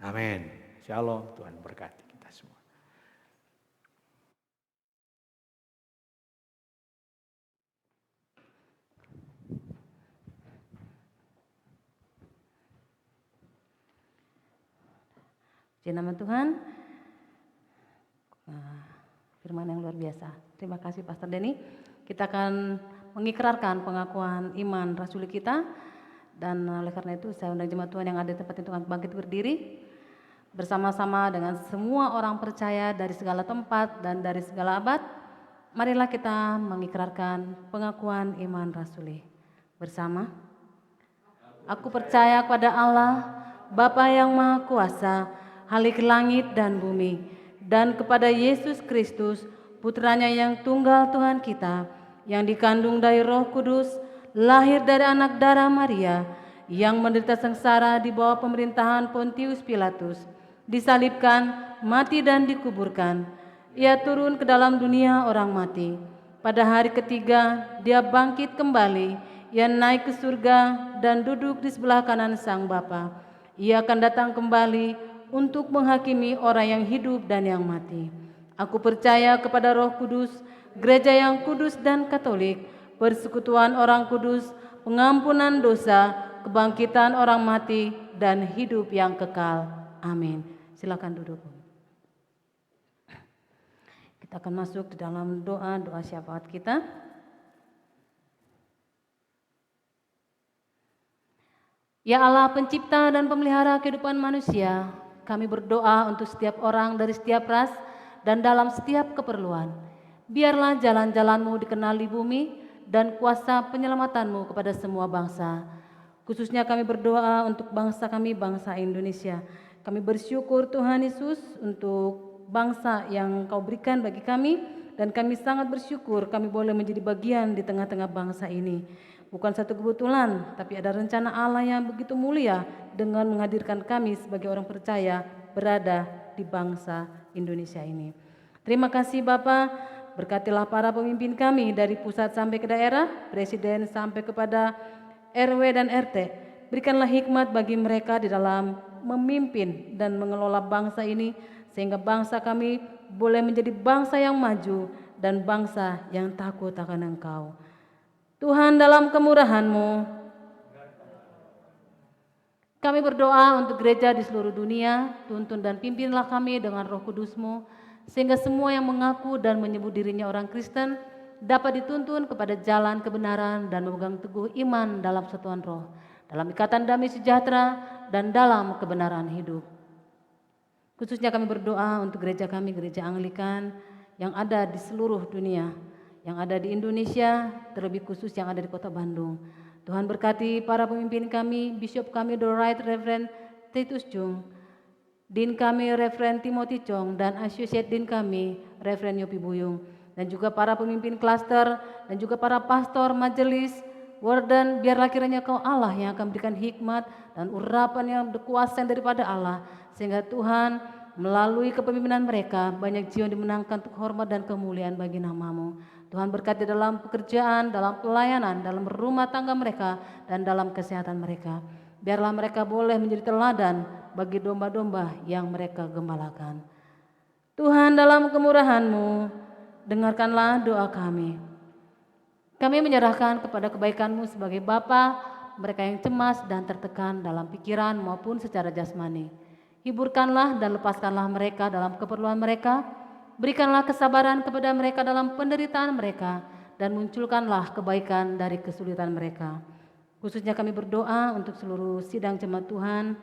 Speaker 6: Amin. Shalom. Tuhan berkati kita semua.
Speaker 2: Puji nama Tuhan. Firman yang luar biasa. Terima kasih Pastor Denny. Kita akan mengikrarkan pengakuan iman rasuli kita. Dan oleh karena itu saya undang jemaat Tuhan yang ada di tempat itu bangkit berdiri. Bersama-sama dengan semua orang percaya dari segala tempat dan dari segala abad. Marilah kita mengikrarkan pengakuan iman rasuli. Bersama. Aku percaya kepada Allah, Bapa yang Maha Kuasa, Halik langit dan bumi. Dan kepada Yesus Kristus, putranya yang tunggal Tuhan kita, yang dikandung dari Roh Kudus, lahir dari anak darah Maria, yang menderita sengsara di bawah pemerintahan Pontius Pilatus, disalibkan, mati dan dikuburkan. Ia turun ke dalam dunia orang mati. Pada hari ketiga, dia bangkit kembali, ia naik ke surga dan duduk di sebelah kanan Sang Bapa. Ia akan datang kembali untuk menghakimi orang yang hidup dan yang mati. Aku percaya kepada Roh Kudus, gereja yang kudus dan katolik, persekutuan orang kudus, pengampunan dosa, kebangkitan orang mati, dan hidup yang kekal. Amin. Silakan duduk. Kita akan masuk di dalam doa syafaat kita. Ya Allah, pencipta dan pemelihara kehidupan manusia, kami berdoa untuk setiap orang dari setiap ras dan dalam setiap keperluan. Biarlah jalan-jalan-Mu dikenal di bumi dan kuasa penyelamatan-Mu kepada semua bangsa. Khususnya kami berdoa untuk bangsa kami, bangsa Indonesia. Kami bersyukur Tuhan Yesus untuk bangsa yang Kau berikan bagi kami. Dan kami sangat bersyukur kami boleh menjadi bagian di tengah-tengah bangsa ini. Bukan satu kebetulan, tapi ada rencana Allah yang begitu mulia dengan menghadirkan kami sebagai orang percaya berada di bangsa Indonesia ini. Terima kasih Bapa, berkatilah para pemimpin kami dari pusat sampai ke daerah, presiden sampai kepada RW dan RT. Berikanlah hikmat bagi mereka di dalam memimpin dan mengelola bangsa ini, sehingga bangsa kami boleh menjadi bangsa yang maju dan bangsa yang takut akan Engkau. Tuhan, dalam kemurahan-Mu, kami berdoa untuk gereja di seluruh dunia. Tuntun dan pimpinlah kami dengan Roh Kudus-Mu, sehingga semua yang mengaku dan menyebut dirinya orang Kristen dapat dituntun kepada jalan kebenaran dan memegang teguh iman dalam satuan roh, dalam ikatan damai sejahtera dan dalam kebenaran hidup. Khususnya kami berdoa untuk gereja kami, gereja Anglikan yang ada di seluruh dunia, yang ada di Indonesia, terlebih khusus yang ada di Kota Bandung. Tuhan berkati para pemimpin kami, Bishop kami The Right Reverend Titus Chung, Dean kami Reverend Timothy Chong, dan Associate Dean kami Reverend Yopi Buyung, dan juga para pemimpin klaster, dan juga para pastor, majelis, warden. Biarlah kiranya Kau Allah yang akan berikan hikmat dan urapan yang berkuasa daripada Allah, sehingga Tuhan melalui kepemimpinan mereka banyak jiwa yang dimenangkan untuk hormat dan kemuliaan bagi nama-Mu. Tuhan berkati dalam pekerjaan, dalam pelayanan, dalam rumah tangga mereka, dan dalam kesehatan mereka. Biarlah mereka boleh menjadi teladan bagi domba-domba yang mereka gembalakan. Tuhan, dalam kemurahan-Mu, dengarkanlah doa kami. Kami menyerahkan kepada kebaikan-Mu sebagai Bapa mereka yang cemas dan tertekan dalam pikiran maupun secara jasmani. Hiburkanlah dan lepaskanlah mereka dalam keperluan mereka. Berikanlah kesabaran kepada mereka dalam penderitaan mereka, dan munculkanlah kebaikan dari kesulitan mereka. Khususnya kami berdoa untuk seluruh sidang jemaat Tuhan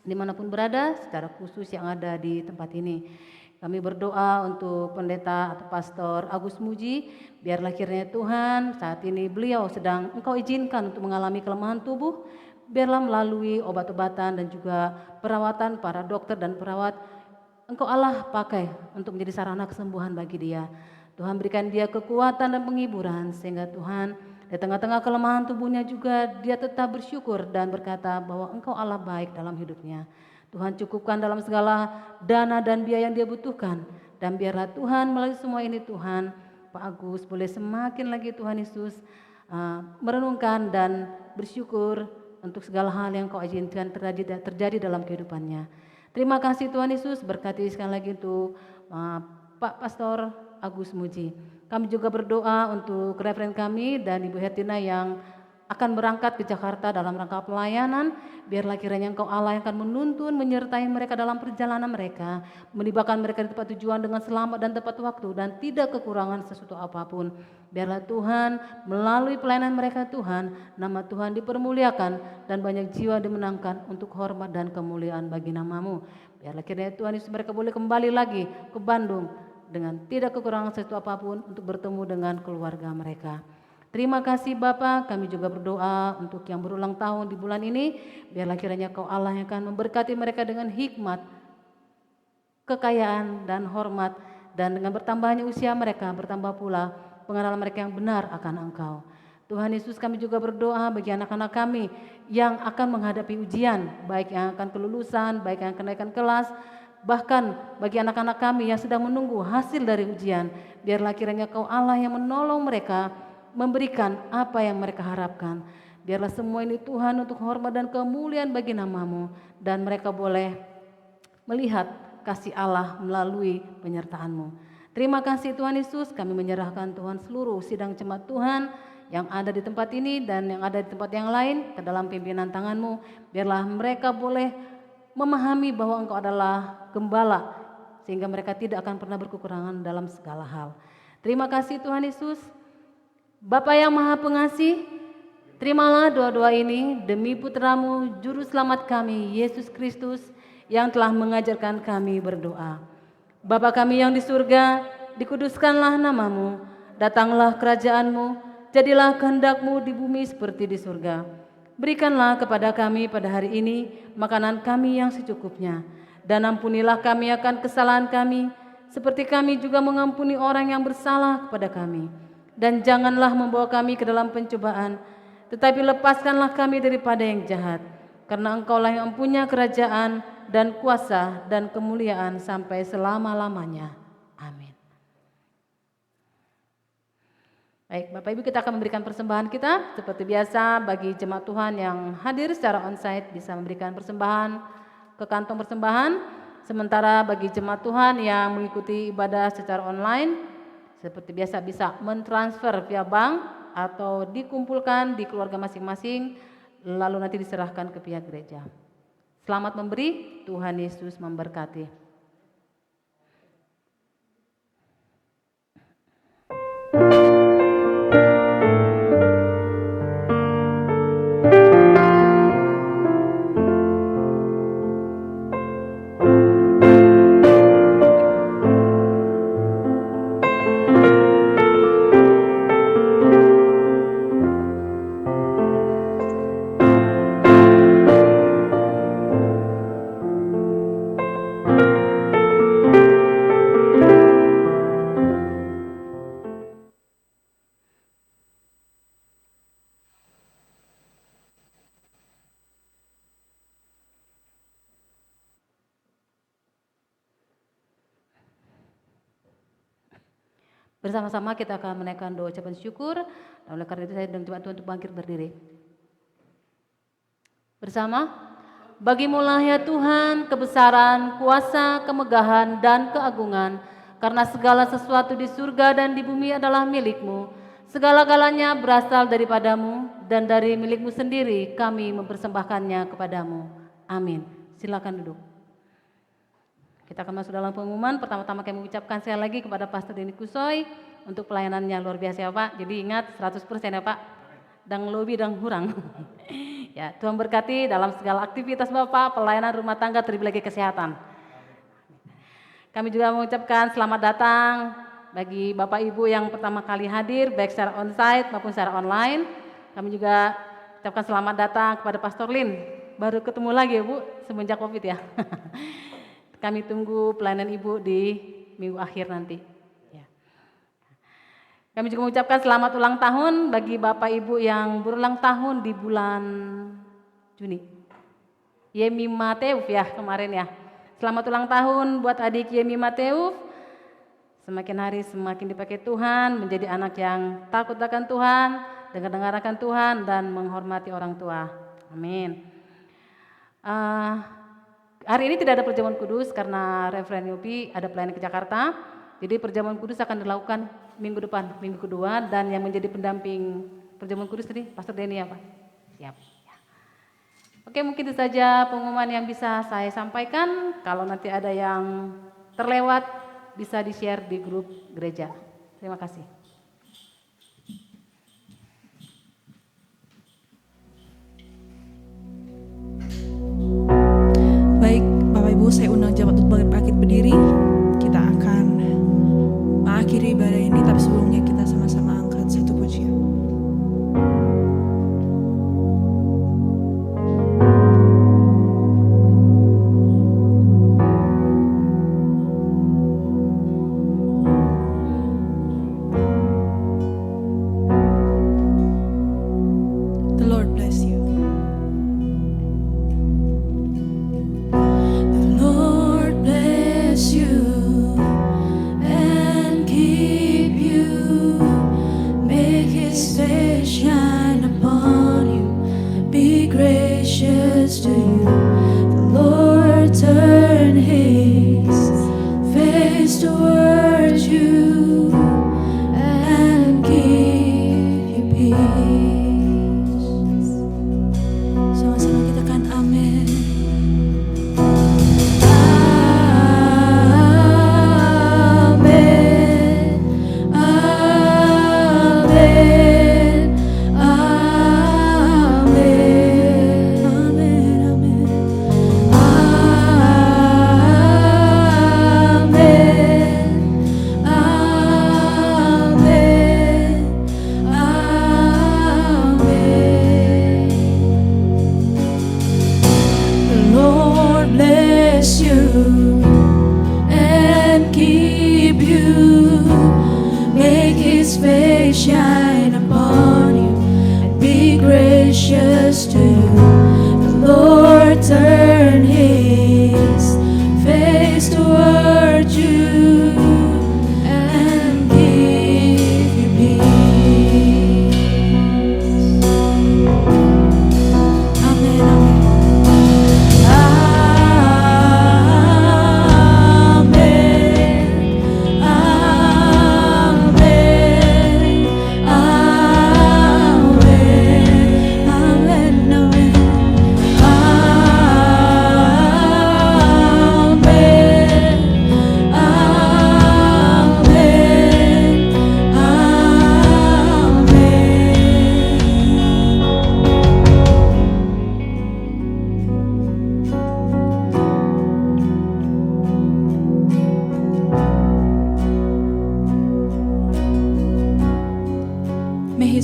Speaker 2: dimanapun berada, secara khusus yang ada di tempat ini. Kami berdoa untuk pendeta atau pastor Agus Muji, biarlah kiranya Tuhan saat ini beliau sedang Engkau izinkan untuk mengalami kelemahan tubuh, biarlah melalui obat-obatan dan juga perawatan para dokter dan perawat, Engkau Allah pakai untuk menjadi sarana kesembuhan bagi dia. Tuhan berikan dia kekuatan dan penghiburan, sehingga Tuhan di tengah-tengah kelemahan tubuhnya juga dia tetap bersyukur dan berkata bahwa Engkau Allah baik dalam hidupnya. Tuhan cukupkan dalam segala dana dan biaya yang dia butuhkan. Dan biarlah Tuhan melalui semua ini Tuhan, Pak Agus boleh semakin lagi Tuhan Yesus merenungkan dan bersyukur untuk segala hal yang Kau izinkan terjadi dalam kehidupannya. Terima kasih Tuhan Yesus, berkati sekali lagi untuk Pak Pastor Agus Muji. Kami juga berdoa untuk referen kami dan Ibu Hertina yang akan berangkat ke Jakarta dalam rangka pelayanan. Biarlah kiranya Engkau Allah yang akan menuntun, menyertai mereka dalam perjalanan mereka, menibakan mereka di tempat tujuan dengan selamat dan tepat waktu, dan tidak kekurangan sesuatu apapun. Biarlah Tuhan melalui pelayanan mereka Tuhan, nama Tuhan dipermuliakan dan banyak jiwa dimenangkan untuk hormat dan kemuliaan bagi nama-Mu. Biarlah kiranya Tuhan Yesus mereka boleh kembali lagi ke Bandung dengan tidak kekurangan sesuatu apapun untuk bertemu dengan keluarga mereka. Terima kasih Bapa, kami juga berdoa untuk yang berulang tahun di bulan ini. Biarlah kiranya Kau Allah yang akan memberkati mereka dengan hikmat, kekayaan dan hormat. Dan dengan bertambahnya usia mereka, bertambah pula pengenalan mereka yang benar akan Engkau. Tuhan Yesus, kami juga berdoa bagi anak-anak kami yang akan menghadapi ujian, baik yang akan kelulusan, baik yang kenaikan kelas, bahkan bagi anak-anak kami yang sedang menunggu hasil dari ujian. Biarlah kiranya Kau Allah yang menolong mereka, memberikan apa yang mereka harapkan. Biarlah semua ini Tuhan untuk hormat dan kemuliaan bagi nama-Mu, dan mereka boleh melihat kasih Allah melalui penyertaan-Mu. Terima kasih Tuhan Yesus, kami menyerahkan Tuhan seluruh sidang jemaat Tuhan yang ada di tempat ini dan yang ada di tempat yang lain ke dalam pimpinan tangan-Mu. Biarlah mereka boleh memahami bahwa Engkau adalah gembala, sehingga mereka tidak akan pernah berkekurangan dalam segala hal. Terima kasih Tuhan Yesus. Bapa yang Maha Pengasih, terimalah doa-doa ini demi putra-Mu, Juru Selamat kami, Yesus Kristus, yang telah mengajarkan kami berdoa. Bapa kami yang di surga, dikuduskanlah nama-Mu, datanglah kerajaan-Mu, jadilah kehendak-Mu di bumi seperti di surga. Berikanlah kepada kami pada hari ini makanan kami yang secukupnya, dan ampunilah kami akan kesalahan kami, seperti kami juga mengampuni orang yang bersalah kepada kami. Dan janganlah membawa kami ke dalam pencobaan, tetapi lepaskanlah kami daripada yang jahat. Karena Engkaulah yang mempunyai kerajaan dan kuasa dan kemuliaan sampai selama-lamanya. Amin. Baik, Bapak Ibu, kita akan memberikan persembahan kita. Seperti biasa, bagi jemaat Tuhan yang hadir secara onsite bisa memberikan persembahan ke kantong persembahan. Sementara bagi jemaat Tuhan yang mengikuti ibadah secara online, seperti biasa bisa mentransfer via bank atau dikumpulkan di keluarga masing-masing lalu nanti diserahkan ke pihak gereja. Selamat memberi, Tuhan Yesus memberkati. Bersama-sama kita akan menaikkan doa ucapan syukur. Dan oleh karena itu saya mencoba Tuhan untuk bangkit berdiri. Bersama, bagimulah ya Tuhan kebesaran, kuasa, kemegahan, dan keagungan. Karena segala sesuatu di surga dan di bumi adalah milik-Mu. Segala-galanya berasal daripadamu dan dari milik-Mu sendiri kami mempersembahkannya kepadamu. Amin. Silakan duduk. Kita akan masuk dalam pengumuman. Pertama-tama kami mengucapkan sekali lagi kepada Pastor Denny Kusoy untuk pelayanannya luar biasa ya Pak. Jadi ingat 100% ya Pak. Dan lebih dan kurang. Ya, Tuhan berkati dalam segala aktivitas Bapak, pelayanan rumah tangga terlebih lagi kesehatan. Kami juga mengucapkan selamat datang bagi Bapak Ibu yang pertama kali hadir baik secara onsite maupun secara online. Kami juga ucapkan selamat datang kepada Pastor Lin. Baru ketemu lagi ya Bu semenjak Covid ya. Kami tunggu pelayanan Ibu di minggu akhir nanti. Ya. Kami juga mengucapkan selamat ulang tahun bagi Bapak Ibu yang berulang tahun di bulan Juni. Yemi Mateuf ya kemarin ya. Selamat ulang tahun buat adik Yemi Mateuf. Semakin hari semakin dipakai Tuhan, menjadi anak yang takut akan Tuhan, dengar akan Tuhan dan menghormati orang tua. Amin. Hari ini tidak ada perjamuan kudus karena Reverend Yopi ada pelayanan ke Jakarta. Jadi perjamuan kudus akan dilakukan minggu depan, minggu kedua, dan yang menjadi pendamping perjamuan kudus tadi Pastor Denny ya Pak. Siap. Ya. Oke, mungkin itu saja pengumuman yang bisa saya sampaikan. Kalau nanti ada yang terlewat bisa di-share di grup gereja. Terima kasih.
Speaker 1: Baik, Bapak Ibu, saya undang jemaat untuk bangkit berdiri. Kita akan mengakhiri ibadah ini, tapi sebelumnya kita sama-sama angkat satu pujian. The Lord bless you.
Speaker 7: To you, the Lord turn His face towards you and give you peace.
Speaker 1: Sama-sama kita kan amin.
Speaker 7: And keep you, make His face shine upon you, and be gracious to you. The Lord turn His face toward you and give you peace. Amen, amen. Amen.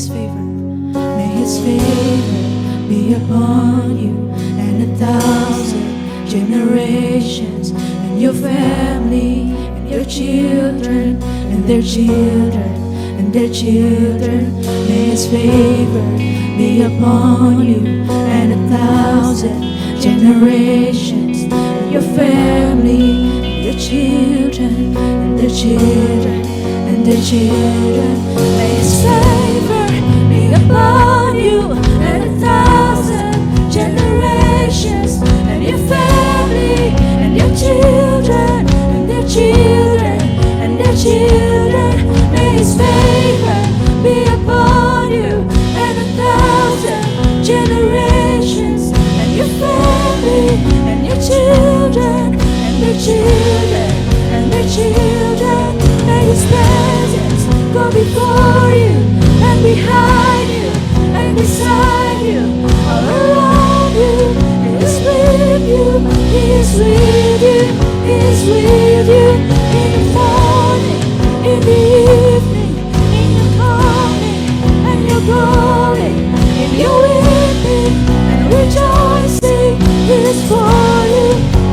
Speaker 7: His favor, may His favor be upon you and 1,000 generations, and your family, and your children, and their children, and their children. May His favor be upon you and 1,000 generations, and your family, and your children, and their children, and their children. May His favor be upon you and 1,000 generations, and your family, and your children, and their children, and their children. May His favor be upon you and 1,000 generations, and your family, and your children, and their children, and their children. May His presence go before you and behind you and beside you, all around you. He is with you, He is with you, He is with you in the morning, in the evening, in your coming and your going, in your weeping and rejoicing. He is for you,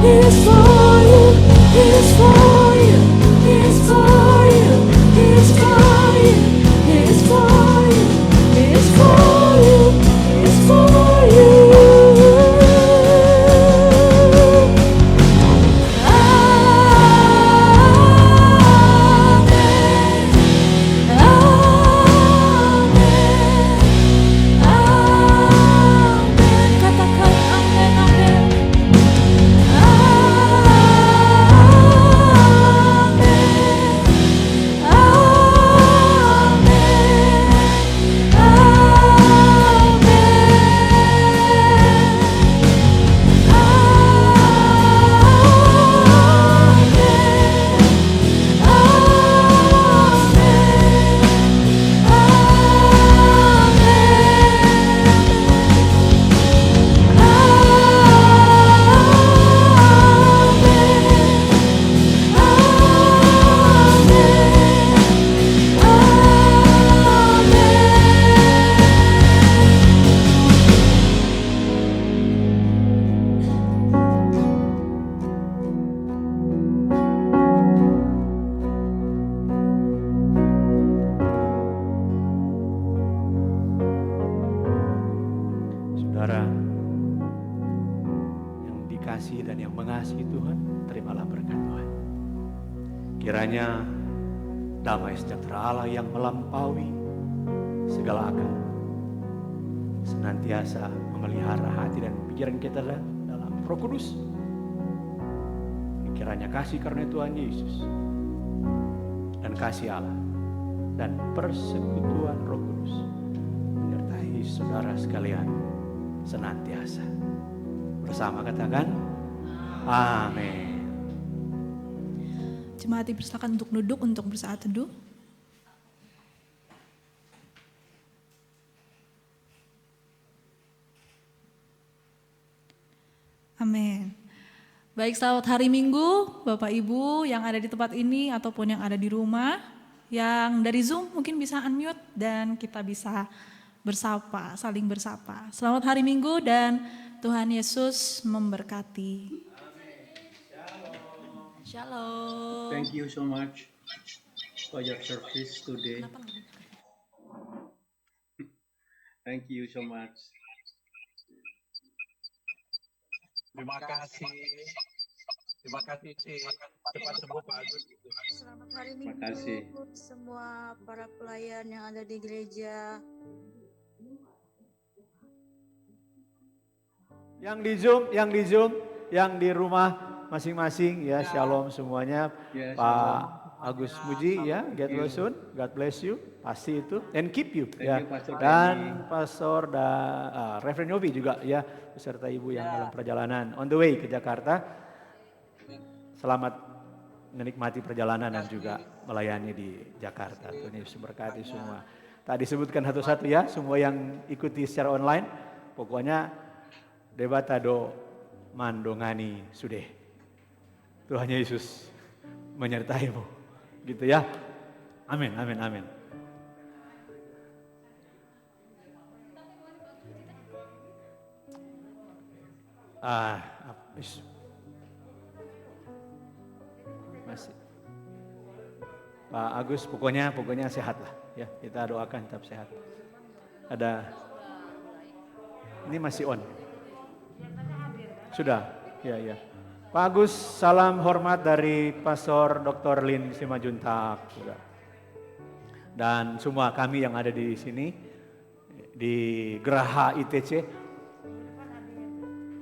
Speaker 7: He is for you, He is for you, He is for you, He is for you, He is for you, He is for you, He is for you. Saudara yang dikasihi dan yang mengasihi Tuhan, terimalah berkat Tuhan. Kiranya damai sejahtera Allah yang melampaui segala akal senantiasa memelihara hati dan pikiran kita dalam Roh Kudus. Kiranya kasih karunia Tuhan Yesus dan kasih Allah dan persekutuan Roh Kudus menyertai saudara sekalian senantiasa. Bersama katakan amin.
Speaker 1: Jemaat dipersilakan untuk duduk untuk bersaat teduh. Amin. Baik, selamat hari Minggu Bapak Ibu yang ada di tempat ini ataupun yang ada di rumah. Yang dari Zoom mungkin bisa unmute dan kita bisa bersapa, saling bersapa. Selamat hari Minggu dan Tuhan Yesus memberkati. Shalom.
Speaker 8: Thank you so much for your service today. Thank you so much.
Speaker 9: Terima kasih Cik. Cepat sembuh Pak Agus.
Speaker 10: Selamat hari Minggu
Speaker 8: Terima kasih.
Speaker 10: untuk semua para pelayan yang ada di gereja.
Speaker 6: Yang di Zoom, yang di rumah masing-masing ya, shalom semuanya.
Speaker 8: Ya,
Speaker 6: Pak Agus Muji ya, get well soon, God bless you, pasti itu, and keep you ya.
Speaker 8: you, Pastor
Speaker 6: Dan
Speaker 8: Kenny.
Speaker 6: Pastor dan Reverend Yobi juga ya, beserta Ibu yang dalam perjalanan on the way ke Jakarta. Selamat menikmati perjalanan dan juga melayani di Jakarta. Tuhan Yesus berkati semua. Tak disebutkan satu-satu ya, semua yang ikuti secara online, pokoknya debatado mandongani sudah. Tuhan Yesus menyertaimu. Gitu ya. Amin, amin, amin. Masih. Pak Agus, pokoknya sehat lah. Ya, kita doakan tetap sehat. Ini masih on. Sudah, ya. Pak Agus, salam hormat dari Pastor Dr. Lin Simajuntak juga. Dan semua kami yang ada di sini di Geraha ITC.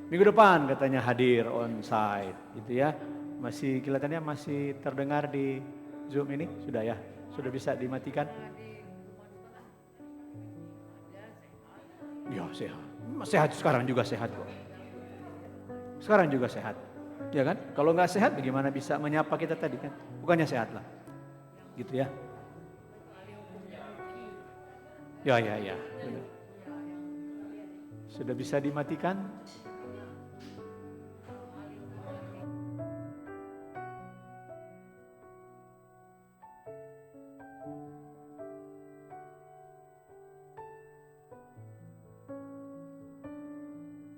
Speaker 6: Minggu depan katanya hadir on site, gitu ya. Masih kelihatannya masih terdengar di Zoom ini, sudah ya? Sudah bisa dimatikan? Ya, sehat. Sehat sekarang juga sehat kok. Sekarang juga sehat. Ya kan? Kalau nggak sehat bagaimana bisa menyapa kita tadi kan? Bukannya sehat lah. Gitu ya. Ya. Sudah bisa dimatikan?